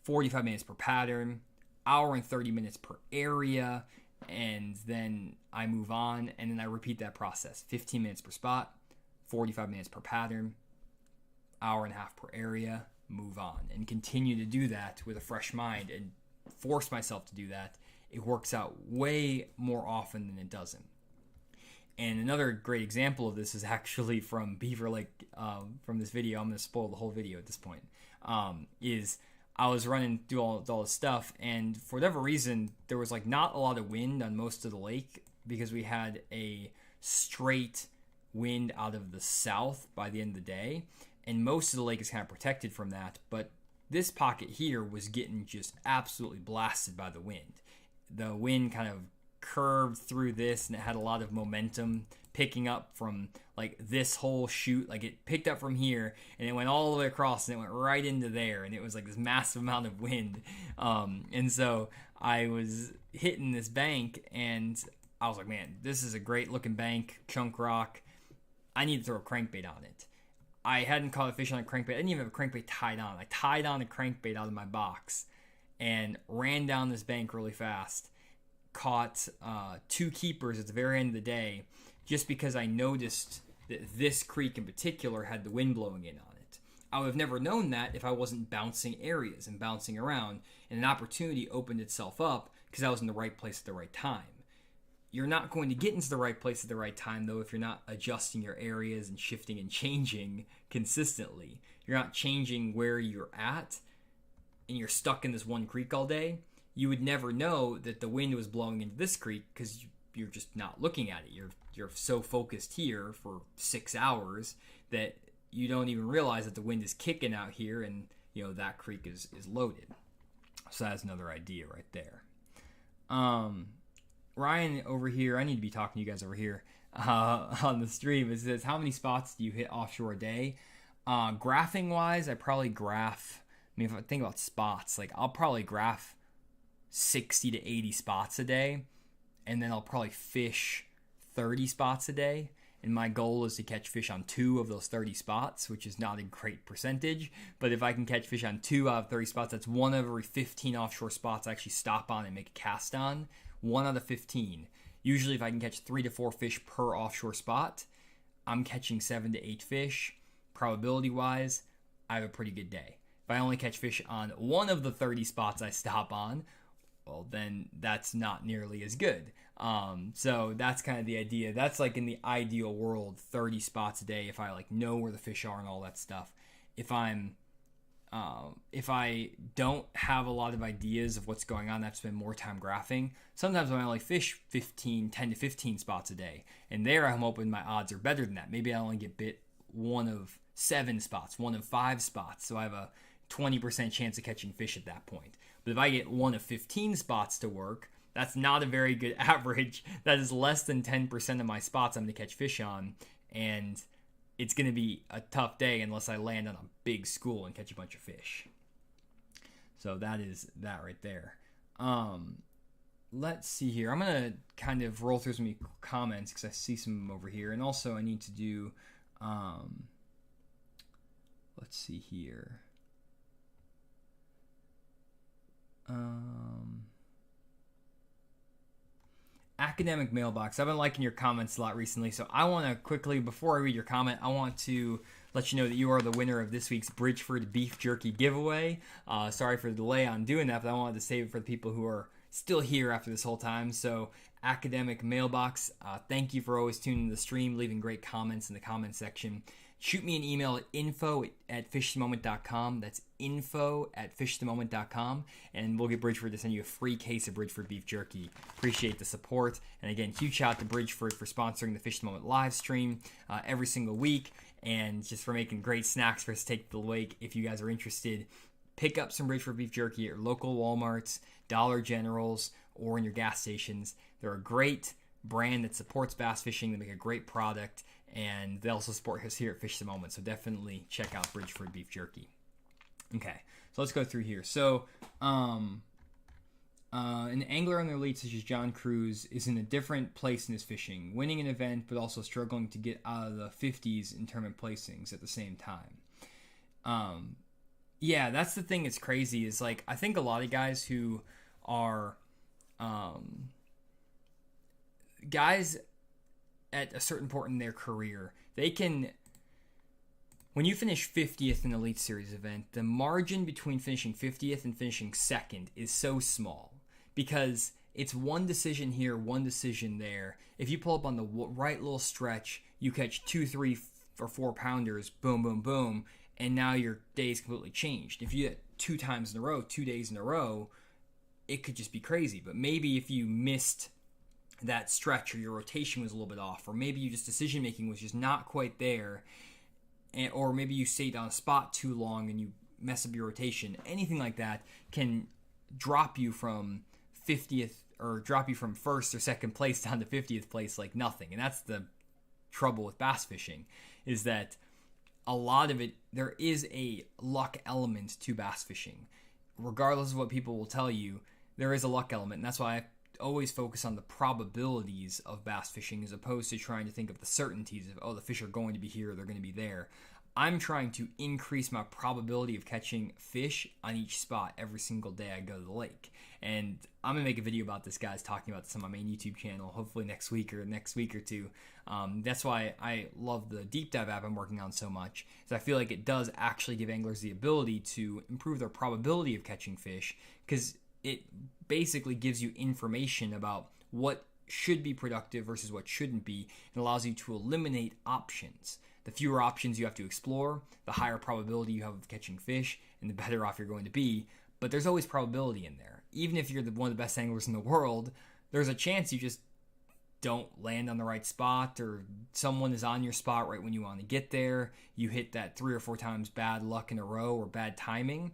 45 minutes per pattern, hour and 30 minutes per area, and then I move on, and then I repeat that process. 15 minutes per spot, 45 minutes per pattern, hour and a half per area, move on, and continue to do that with a fresh mind and force myself to do that. It works out way more often than it doesn't. And another great example of this is actually from Beaver Lake, from this video. I'm going to spoil the whole video at this point. Is I was running through all this stuff, and for whatever reason, there was like not a lot of wind on most of the lake because we had a straight wind out of the south by the end of the day, and most of the lake is kind of protected from that. But this pocket here was getting just absolutely blasted by the wind. The wind kind of curved through this, and it had a lot of momentum picking up from like this whole chute. Like it picked up from here and it went all the way across and it went right into there, and it was like this massive amount of wind. And so I was hitting this bank and I was like, man, this is a great looking bank, chunk rock. I need to throw a crankbait on it. I hadn't caught a fish on a crankbait. I didn't even have a crankbait tied on. I tied on a crankbait out of my box and ran down this bank really fast. Caught 2 keepers at the very end of the day just because I noticed that this creek in particular had the wind blowing in on it. I would have never known that if I wasn't bouncing areas and bouncing around, and an opportunity opened itself up because I was in the right place at the right time. You're not going to get into the right place at the right time, though, if you're not adjusting your areas and shifting and changing consistently. You're not changing where you're at, and you're stuck in this one creek all day. You would never know that the wind was blowing into this creek because you're just not looking at it. You're so focused here for 6 hours that you don't even realize that the wind is kicking out here, and that creek is loaded. So that's another idea right there. Ryan over here, I need to be talking to you guys over here on the stream. It says, how many spots do you hit offshore a day? Graphing wise, I probably graph. I mean, if I think about spots, like I'll probably graph 60 to 80 spots a day, and then I'll probably fish 30 spots a day. And my goal is to catch fish on 2 of those 30 spots, which is not a great percentage. But if I can catch fish on 2 out of 30 spots, that's 1 of every 15 offshore spots I actually stop on and make a cast on. 1 out of 15. Usually if I can catch 3 to 4 fish per offshore spot, I'm catching 7 to 8 fish. Probability wise, I have a pretty good day. If I only catch fish on 1 of the 30 spots I stop on, well, then that's not nearly as good. So that's kind of the idea. That's like in the ideal world, 30 spots a day if I like know where the fish are and all that stuff. If I don't have a lot of ideas of what's going on, I have to spend more time graphing. Sometimes I only fish 10 to 15 spots a day. And there I'm hoping my odds are better than that. Maybe I only get bit 1 of 7 spots, 1 of 5 spots. So I have a 20% chance of catching fish at that point. But if I get 1 of 15 spots to work, that's not a very good average. That is less than 10% of my spots I'm going to catch fish on. And it's going to be a tough day unless I land on a big school and catch a bunch of fish. So that is that right there. Let's see here. I'm going to kind of roll through some comments because I see some of them over here. And also I need to do, let's see here. Academic mailbox. I've been liking your comments a lot recently, so I want to quickly, before I read your comment, I want to let you know that you are the winner of this week's Bridgeford beef jerky giveaway. Sorry for the delay on doing that, but I wanted to save it for the people who are still here after this whole time. So academic mailbox, thank you for always tuning in the stream, leaving great comments in the comment section. Shoot me an email at info@fishthemoment.com. That's info@fishthemoment.com. And we'll get Bridgeford to send you a free case of Bridgeford beef jerky. Appreciate the support. And again, huge shout out to Bridgeford for sponsoring the Fish the Moment live stream every single week. And just for making great snacks for us to take to the lake. If you guys are interested, pick up some Bridgeford beef jerky at local Walmarts, Dollar Generals, or in your gas stations. They're a great brand that supports bass fishing. They make a great product. And they also support us here at Fish the Moment. So definitely check out Bridgeford beef jerky. Okay, so let's go through here. So an angler on the elite such as John Cruz is in a different place in his fishing, winning an event but also struggling to get out of the 50s in tournament placings at the same time. Yeah, that's the thing that's crazy is like I think a lot of guys who are guys at a certain point in their career, they can, when you finish 50th in an Elite Series event, the margin between finishing 50th and finishing second is so small because it's one decision here, one decision there. If you pull up on the right little stretch, you catch 2, 3, or 4 pounders, boom, boom, boom, and now your day's completely changed. If you get 2 times in a row, 2 days in a row, it could just be crazy. But maybe if you missed that stretch or your rotation was a little bit off, or maybe you just decision making was just not quite there, or maybe you stayed on a spot too long and you mess up your rotation, anything like that can drop you from 50th or drop you from first or second place down to 50th place like nothing. And that's the trouble with bass fishing, is that a lot of it, there is a luck element to bass fishing. Regardless of what people will tell you, there is a luck element, and that's why I always focus on the probabilities of bass fishing as opposed to trying to think of the certainties of, oh, the fish are going to be here, they're going to be there. I'm trying to increase my probability of catching fish on each spot every single day I go to the lake. And I'm going to make a video about this, guys, talking about this on my main YouTube channel, hopefully next week or two. That's why I love the deep dive app I'm working on so much, is I feel like it does actually give anglers the ability to improve their probability of catching fish, because it basically gives you information about what should be productive versus what shouldn't be, and allows you to eliminate options. The fewer options you have to explore, the higher probability you have of catching fish, and the better off you're going to be. But there's always probability in there. Even if you're one of the best anglers in the world, there's a chance you just don't land on the right spot, or someone is on your spot right when you want to get there. You hit that 3 or 4 times bad luck in a row or bad timing,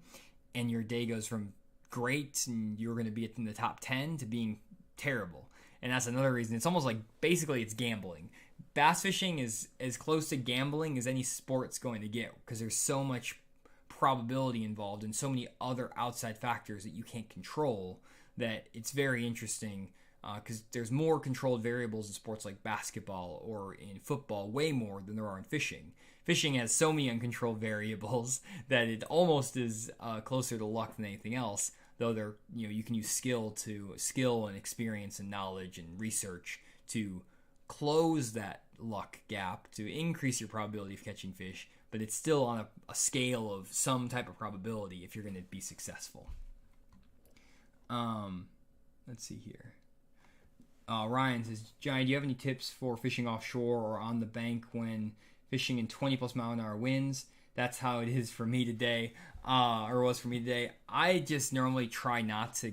and your day goes from great and you're going to be in the top 10 to being terrible. And that's another reason. It's almost like, basically, it's gambling. Bass fishing is as close to gambling as any sport's going to get, because there's so much probability involved and so many other outside factors that you can't control, that it's very interesting, because there's more controlled variables in sports like basketball or in football, way more than there are in fishing. Fishing has so many uncontrolled variables that it almost is closer to luck than anything else, though you can use skill and experience and knowledge and research to close that luck gap to increase your probability of catching fish, but it's still on a scale of some type of probability if you're going to be successful. Let's see here. Ryan says, Johnny, do you have any tips for fishing offshore or on the bank when fishing in 20 plus mile an hour winds? That's how it is for me today, or was for me today. I just normally try not to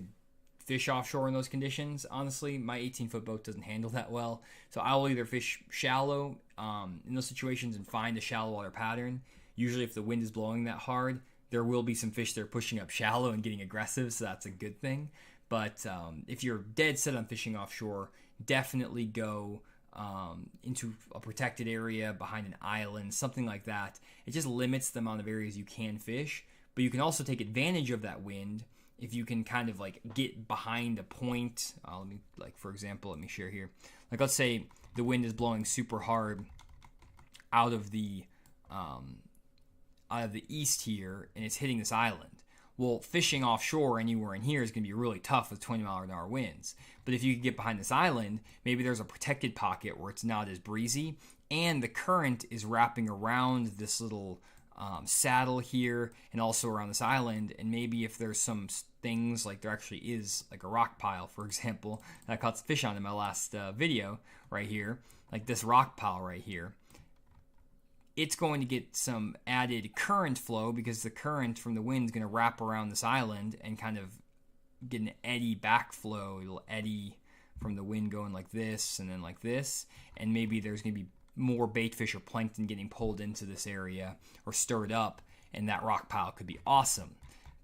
fish offshore in those conditions. Honestly, my 18-foot boat doesn't handle that well, so I'll either fish shallow in those situations and find a shallow water pattern. Usually if the wind is blowing that hard, there will be some fish that are pushing up shallow and getting aggressive, so that's a good thing. But if you're dead set on fishing offshore, definitely go into a protected area behind an island, something like that. It just limits the amount of areas you can fish, but you can also take advantage of that wind if you can kind of like get behind a point. For example, let me share here. Like, let's say the wind is blowing super hard out of the east here, and it's hitting this island. Well, fishing offshore anywhere in here is going to be really tough with 20 mile an hour winds. But if you can get behind this island, maybe there's a protected pocket where it's not as breezy, and the current is wrapping around this little saddle here and also around this island. And maybe if there's some things, like there actually is like a rock pile, for example, that I caught some fish on in my last video right here, like this rock pile right here, it's going to get some added current flow because the current from the wind is going to wrap around this island and kind of get an eddy backflow. It'll eddy from the wind going like this and then like this, and maybe there's going to be more bait fish or plankton getting pulled into this area or stirred up, and that rock pile could be awesome.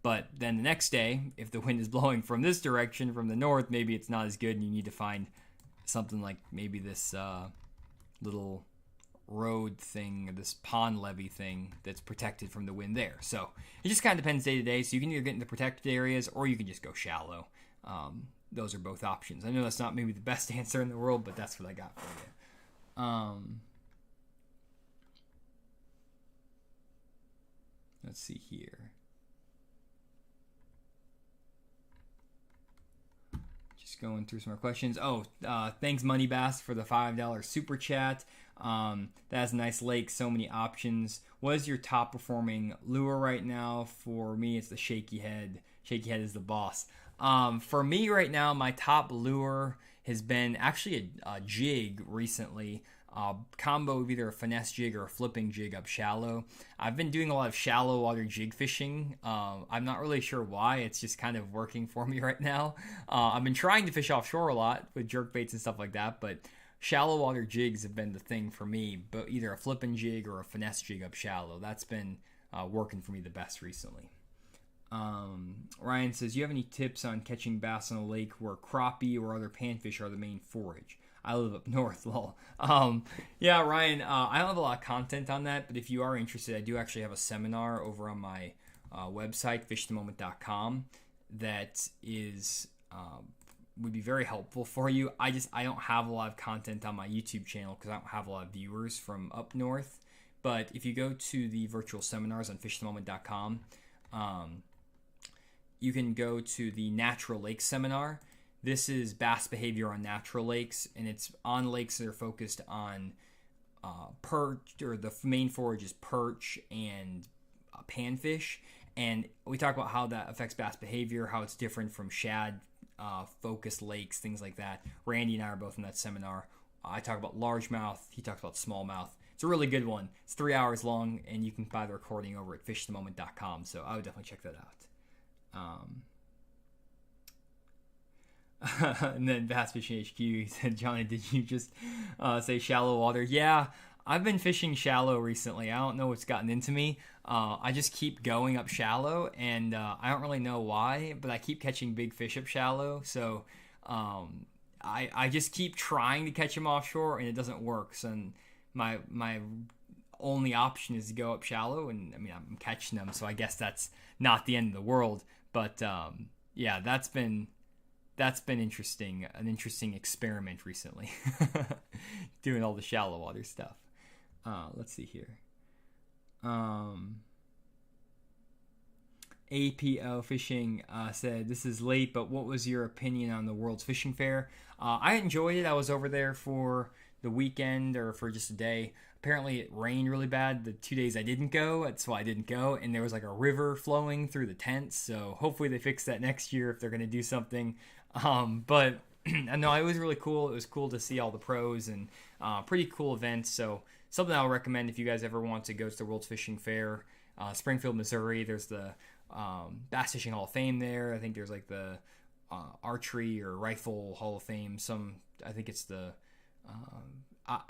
But then the next day, if the wind is blowing from this direction, from the north, maybe it's not as good, and you need to find something like maybe this little road thing, or this pond levee thing that's protected from the wind there. So it just kind of depends day to day. So you can either get in the protected areas or you can just go shallow. Those are both options. I know that's not maybe the best answer in the world, but that's what I got for you. Let's see here. Just going through some more questions. Thanks Money Bass for the $5 super chat. That's a nice lake, so many options. What is your top performing lure right now? For me, it's the Shaky Head. Shaky Head is the boss. For me right now, my top lure has been actually a jig recently. Combo of either a finesse jig or a flipping jig up shallow. I've been doing a lot of shallow water jig fishing. I'm not really sure why. It's just kind of working for me right now. I've been trying to fish offshore a lot with jerk baits and stuff like that, but shallow water jigs have been the thing for me, but either a flipping jig or a finesse jig up shallow. That's been working for me the best recently. Ryan says, do you have any tips on catching bass on a lake where crappie or other panfish are the main forage? I live up north, lol. Yeah, Ryan, I don't have a lot of content on that, but if you are interested, I do actually have a seminar over on my website, fishthemoment.com, that is would be very helpful for you. I don't have a lot of content on my YouTube channel because I don't have a lot of viewers from up north. But if you go to the virtual seminars on fishthemoment.com, you can go to the Natural Lake Seminar. This is bass behavior on natural lakes, and it's on lakes that are focused on perch, or the main forage is perch and panfish. And we talk about how that affects bass behavior, how it's different from shad focused lakes, things like that. Randy and I are both in that seminar. I talk about largemouth. He talks about smallmouth. It's a really good one. It's 3 hours long, and you can buy the recording over at fishthemoment.com. So I would definitely check that out. And then Bass Fishing HQ said, Jonny, did you just say shallow water? Yeah, I've been fishing shallow recently. I don't know what's gotten into me. I just keep going up shallow, and I don't really know why, but I keep catching big fish up shallow. So I just keep trying to catch them offshore, and it doesn't work. So my only option is to go up shallow, and I mean, I'm catching them, so I guess that's not the end of the world. But yeah, that's been interesting, an interesting experiment recently, doing all the shallow water stuff. Let's see here. APO Fishing said, this is late, but what was your opinion on the World's Fishing Fair? I enjoyed it. I was over there for the weekend, or for just a day. Apparently it rained really bad the 2 days I didn't go. That's why I didn't go. And there was like a river flowing through the tents. So hopefully they fix that next year if they're going to do something. But no, it was really cool. It was cool to see all the pros, and pretty cool events. So something I'll recommend if you guys ever want to go to the World's Fishing Fair. Springfield, Missouri. There's the Bass Fishing Hall of Fame there. I think there's like the Archery or Rifle Hall of Fame. I think it's the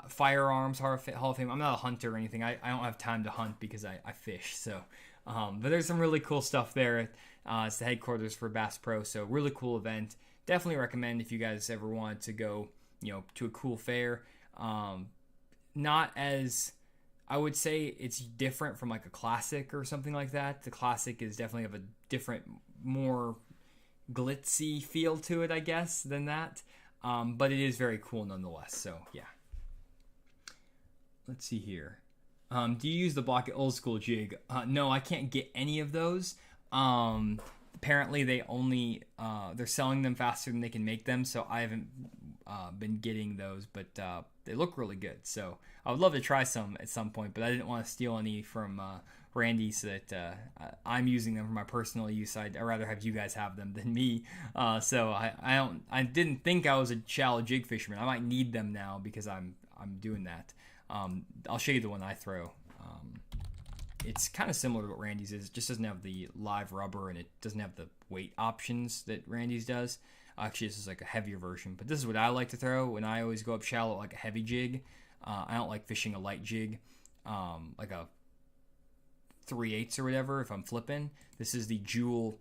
Firearms Hall of Fame. I'm not a hunter or anything. I don't have time to hunt because I fish. So, but there's some really cool stuff there. It's the headquarters for Bass Pro. So really cool event. Definitely recommend if you guys ever want to go, to a cool fair. Not as, I would say it's different from like a classic or something like that. The classic is definitely of a different, more glitzy feel to it, I guess, than that. But it is very cool nonetheless. So yeah. Let's see here. Do you use the Blocket Old School jig? No, I can't get any of those. Apparently they only they're selling them faster than they can make them, so I haven't been getting those, but they look really good. So I would love to try some at some point, but I didn't want to steal any from Randy, so that I'm using them for my personal use. I'd rather have you guys have them than me. So I didn't think I was a shallow jig fisherman. I might need them now because I'm doing that. I'll show you the one I throw. It's kind of similar to what Randy's is. It just doesn't have the live rubber, and it doesn't have the weight options that Randy's does. Actually, this is like a heavier version, but this is what I like to throw when I always go up shallow, like a heavy jig. I don't like fishing a light jig, like a 3/8 or whatever if I'm flipping. This is the Jewel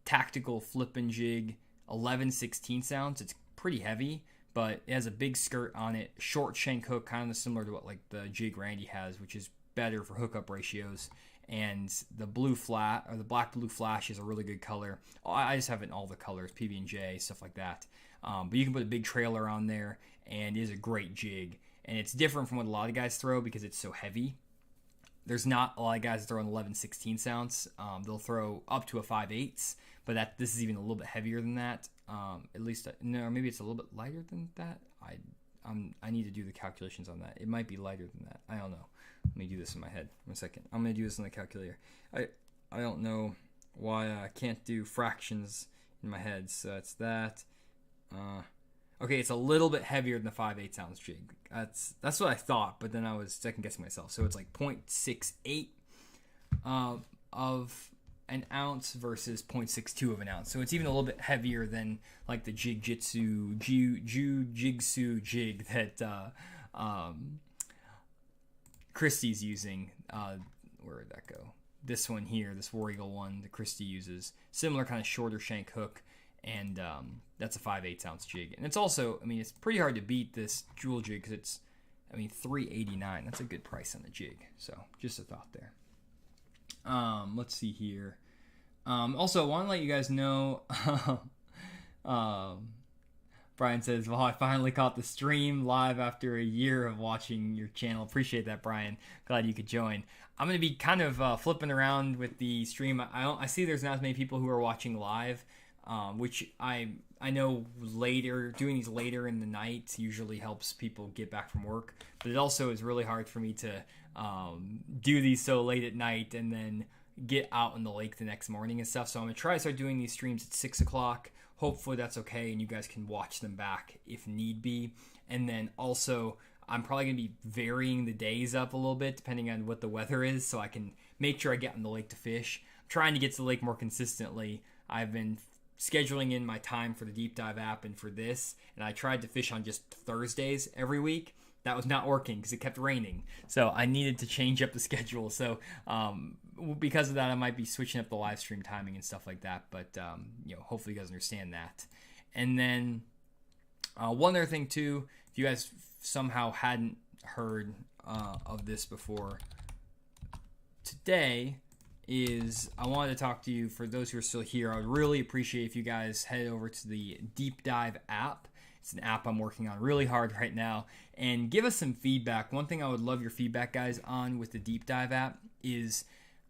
Tactical Flipping Jig, 11/16 ounce. It's pretty heavy, but it has a big skirt on it, short shank hook, kind of similar to what like the jig Randy has, which is better for hookup ratios. And the blue flat, or the black blue flash, is a really good color. I just have it in all the colors, PB&J, stuff like that. But you can put a big trailer on there, and it is a great jig. And it's different from what a lot of guys throw because it's so heavy. There's not a lot of guys that throw an 11/16 ounce. They'll throw up to a 5/8, but this is even a little bit heavier than that. At least, no, maybe it's a little bit lighter than that. I need to do the calculations on that. It might be lighter than that. I don't know. Let me do this in my head. 1 second. I'm going to do this on the calculator. I don't know why I can't do fractions in my head. So that's that. Okay, it's a little bit heavier than the 5/8 ounce jig. That's what I thought, but then I was second guessing myself. So it's like 0.68 of an ounce versus 0.62 of an ounce. So it's even a little bit heavier than like the Jiu-Jitsu jig that Christie's using. Where did that go? This one here, this War Eagle one that Christie uses. Similar kind of shorter shank hook. and that's a 5/8 ounce jig. And it's also, I mean, it's pretty hard to beat this jewel jig because it's, I mean, $3.89. That's a good price on the jig. So just a thought there. Let's see here. Also, I want to let you guys know. Brian says, well, I finally caught the stream live after a year of watching your channel. Appreciate that, Brian. Glad you could join. I'm going to be kind of flipping around with the stream. I see there's not as many people who are watching live, which I know later, doing these later in the night usually helps people get back from work. But it also is really hard for me to do these so late at night and then get out in the lake the next morning and stuff. So I'm going to try to start doing these streams at 6 o'clock. Hopefully that's okay, and you guys can watch them back if need be. And then also, I'm probably going to be varying the days up a little bit depending on what the weather is, so I can make sure I get in the lake to fish. I'm trying to get to the lake more consistently. I've been scheduling in my time for the Deep Dive app and for this, and I tried to fish on just Thursdays every week. That was not working because it kept raining. So I needed to change up the schedule. So because of that, I might be switching up the live stream timing and stuff like that. But hopefully you guys understand that. And then one other thing too, if you guys somehow hadn't heard of this before, today is I wanted to talk to you. For those who are still here, I would really appreciate if you guys head over to the Deep Dive app. It's an app I'm working on really hard right now, and give us some feedback. One thing I would love your feedback, guys, on with the Deep Dive app is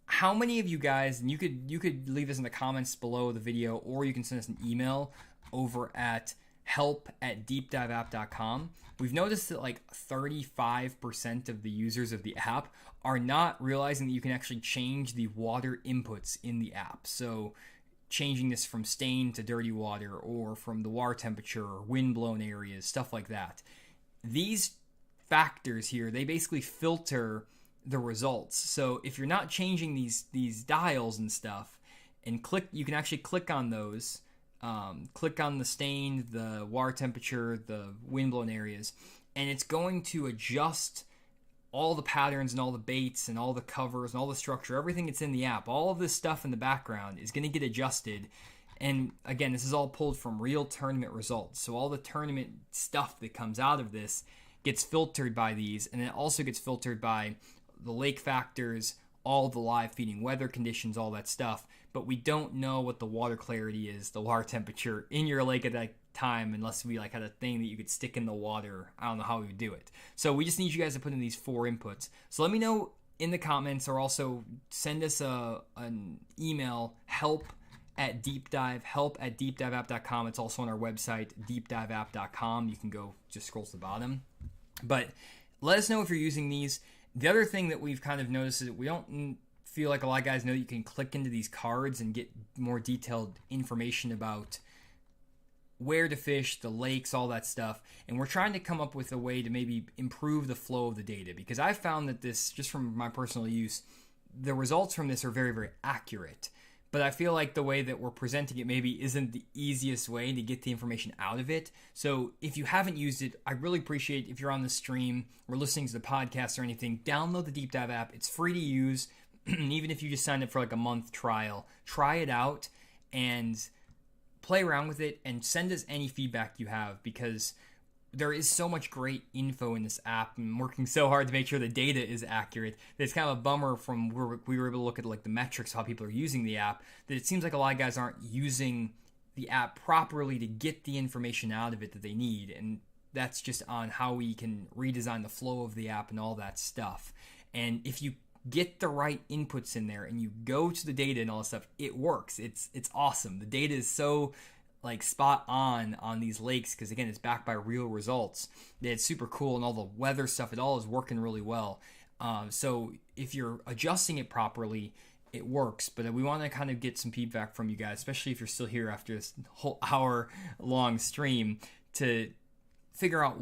how many of you guys, and you could leave this in the comments below the video, or you can send us an email over at help@deepdiveapp.com. We've noticed that like 35% of the users of the app are not realizing that you can actually change the water inputs in the app. So changing this from stained to dirty water, or from the water temperature, or wind-blown areas, stuff like that. These factors here, they basically filter the results. So if you're not changing these dials and stuff, and you can actually click on those, click on the stained, the water temperature, the wind-blown areas, and it's going to adjust all the patterns and all the baits and all the covers and all the structure, everything that's in the app, all of this stuff in the background is going to get adjusted. And again, this is all pulled from real tournament results. So all the tournament stuff that comes out of this gets filtered by these, and it also gets filtered by the lake factors, all the live feeding weather conditions, all that stuff. But we don't know what the water clarity is, the water temperature in your lake at that time, unless we like had a thing that you could stick in the water. I don't know how we would do it. So we just need you guys to put in these 4 inputs. So let me know in the comments, or also send us an email, help@deepdiveapp.com. It's also on our website, deepdiveapp.com. You can go, just scroll to the bottom. But let us know if you're using these. The other thing that we've kind of noticed is that we don't feel like a lot of guys know you can click into these cards and get more detailed information about where to fish, the lakes, all that stuff. And we're trying to come up with a way to maybe improve the flow of the data, because I found that this, just from my personal use, the results from this are very, very accurate. But I feel like the way that we're presenting it maybe isn't the easiest way to get the information out of it. So if you haven't used it, I really appreciate if you're on the stream or listening to the podcast or anything, download the Deep Dive app. It's free to use. Even if you just sign up for like a month trial, try it out and play around with it and send us any feedback you have, because there is so much great info in this app, and working so hard to make sure the data is accurate. It's kind of a bummer from where we were able to look at like the metrics, how people are using the app, that it seems like a lot of guys aren't using the app properly to get the information out of it that they need. And that's just on how we can redesign the flow of the app and all that stuff. And if you get the right inputs in there and you go to the data and all that stuff, it works. It's awesome. The data is so like spot on these lakes, because again, it's backed by real results. It's super cool, and all the weather stuff, it all is working really well. So if you're adjusting it properly, it works. But we want to kind of get some feedback from you guys, especially if you're still here after this whole hour long stream, to figure out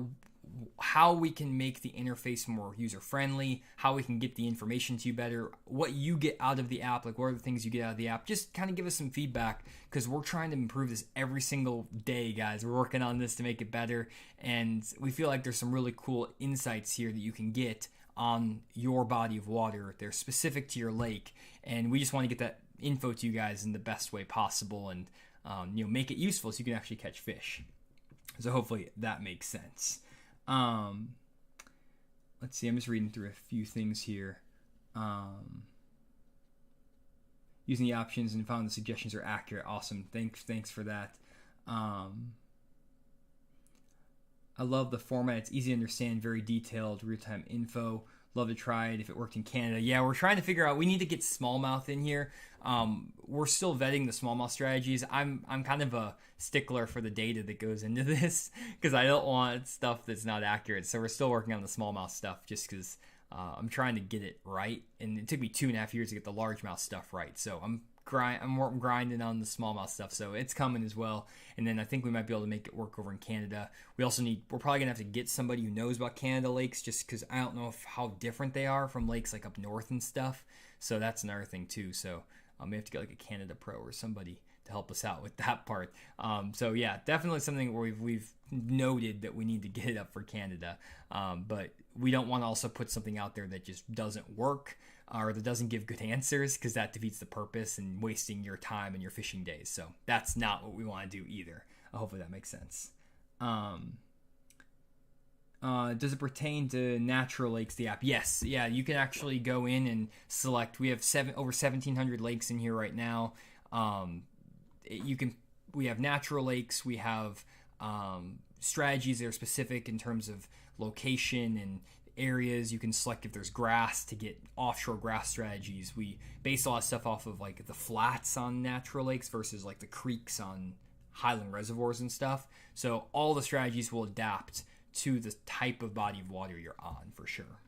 how we can make the interface more user-friendly, how we can get the information to you better, what you get out of the app, like what are the things you get out of the app. Just kind of give us some feedback, because we're trying to improve this every single day, guys. We're working on this to make it better, and we feel like there's some really cool insights here that you can get on your body of water. They're specific to your lake, and we just want to get that info to you guys in the best way possible. And make it useful so you can actually catch fish. So hopefully that makes sense. Let's see, I'm just reading through a few things here. Using the options and found the suggestions are accurate. Awesome. Thanks for that. I love the format. It's easy to understand, very detailed, real-time info. Love to try it if it worked in Canada. Yeah, we're trying to figure out, we need to get smallmouth in here. We're still vetting the smallmouth strategies. I'm kind of a stickler for the data that goes into this because I don't want stuff that's not accurate. So we're still working on the smallmouth stuff just because I'm trying to get it right. And it took me 2.5 years to get the largemouth stuff right. So I'm grinding on the smallmouth stuff, so it's coming as well. And then I think we might be able to make it work over in Canada. We're probably gonna have to get somebody who knows about Canada lakes, just because I don't know how different they are from lakes like up north and stuff. So that's another thing too. So we have to get like a Canada pro or somebody to help us out with that part. So yeah, definitely something where we've noted that we need to get it up for Canada, but we don't want to also put something out there that just doesn't work or that doesn't give good answers, because that defeats the purpose and wasting your time and your fishing days. So that's not what we want to do either. Hopefully that makes sense. Does it pertain to natural lakes, the app? Yes. Yeah, you can actually go in and select. We have over 1,700 lakes in here right now. We have natural lakes. We have strategies that are specific in terms of location and areas. You can select if there's grass to get offshore grass strategies. We base a lot of stuff off of like the flats on natural lakes versus like the creeks on highland reservoirs and stuff. So all the strategies will adapt to the type of body of water you're on for sure.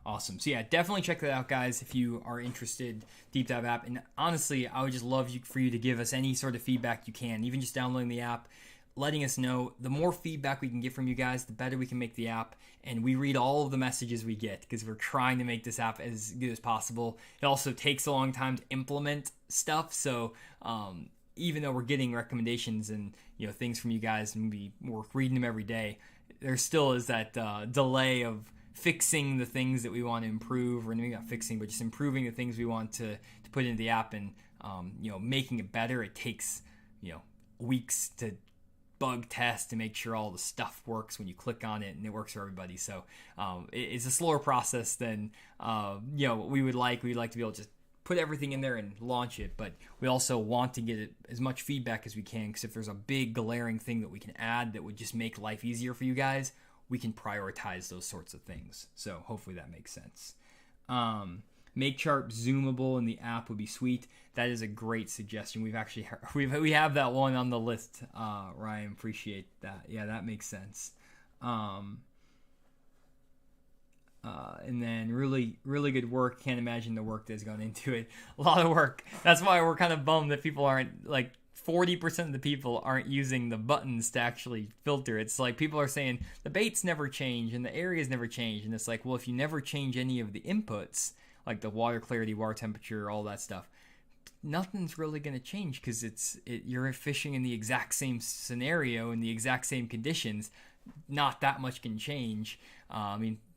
Awesome. So yeah, definitely check that out, guys, if you are interested. Deep Dive app. And honestly, I would just love for you to give us any sort of feedback you can, even just downloading the app, letting us know. The more feedback we can get from you guys, the better we can make the app. And we read all of the messages we get because we're trying to make this app as good as possible. It also takes a long time to implement stuff. So even though we're getting recommendations and things from you guys, and we're reading them every day, there still is that delay of fixing the things that we want to improve, or maybe not fixing, but just improving the things we want to put into the app, and making it better. It takes weeks to bug test to make sure all the stuff works when you click on it and it works for everybody. So it's a slower process than what we would like. We'd like to be able to just put everything in there and launch it, but we also want to get as much feedback as we can, because if there's a big glaring thing that we can add that would just make life easier for you guys, we can prioritize those sorts of things. So hopefully that makes sense. Make chart zoomable in the app would be sweet. That is a great suggestion. We have that one on the list. Ryan, appreciate that. Yeah, that makes sense. And then really, really good work. Can't imagine the work that's gone into it. A lot of work. That's why we're kind of bummed that people aren't, like, 40% of the people aren't using the buttons to actually filter. It's like people are saying the baits never change and the areas never change. And it's like, well, if you never change any of the inputs, like the water clarity, water temperature, all that stuff, nothing's really going to change, because you're fishing in the exact same scenario in the exact same conditions. Not that much can change.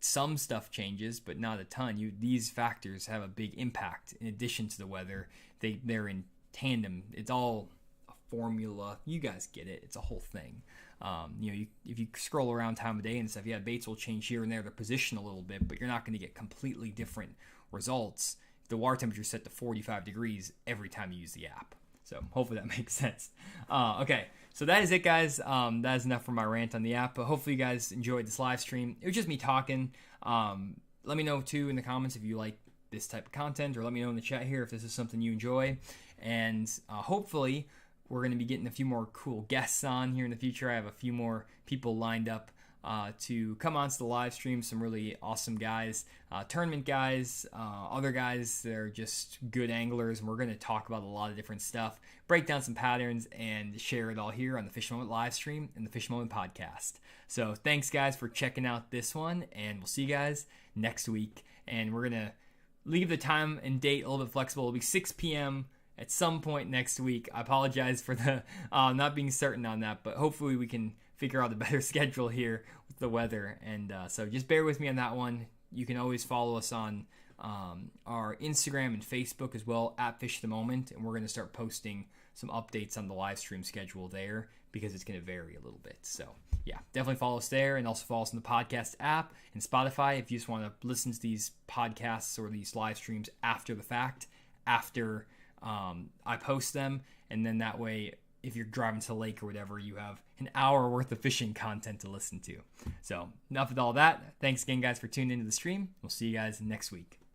Some stuff changes, but not a ton. These factors have a big impact in addition to the weather. They're in tandem. It's all a formula. You guys get it. It's a whole thing. If you scroll around time of day and stuff, baits will change here and there, their position a little bit, but you're not going to get completely different results if the water temperature is set to 45 degrees every time you use the app. So hopefully that makes sense. Okay, so that is it, guys. That is enough for my rant on the app, but hopefully you guys enjoyed this live stream. It was just me talking. Let me know, too, in the comments if you like this type of content, or let me know in the chat here if this is something you enjoy. And hopefully we're going to be getting a few more cool guests on here in the future. I have a few more people lined up to come onto the live stream, some really awesome guys, tournament guys, other guys that are just good anglers, and we're going to talk about a lot of different stuff, break down some patterns, and share it all here on the Fish Moment live stream and the Fish Moment podcast. So thanks, guys, for checking out this one, and we'll see you guys next week. And we're going to leave the time and date a little bit flexible. It'll be 6 p.m. at some point next week. I apologize for the not being certain on that, but hopefully we can figure out a better schedule here with the weather. And so just bear with me on that one. You can always follow us on our Instagram and Facebook as well, at Fish the Moment, and we're going to start posting some updates on the live stream schedule there because it's going to vary a little bit. So yeah, definitely follow us there, and also follow us in the podcast app and Spotify if you just want to listen to these podcasts or these live streams after the fact, after I post them. And then that way, if you're driving to the lake or whatever, you have an hour worth of fishing content to listen to. So enough with all that. Thanks again, guys, for tuning into the stream. We'll see you guys next week.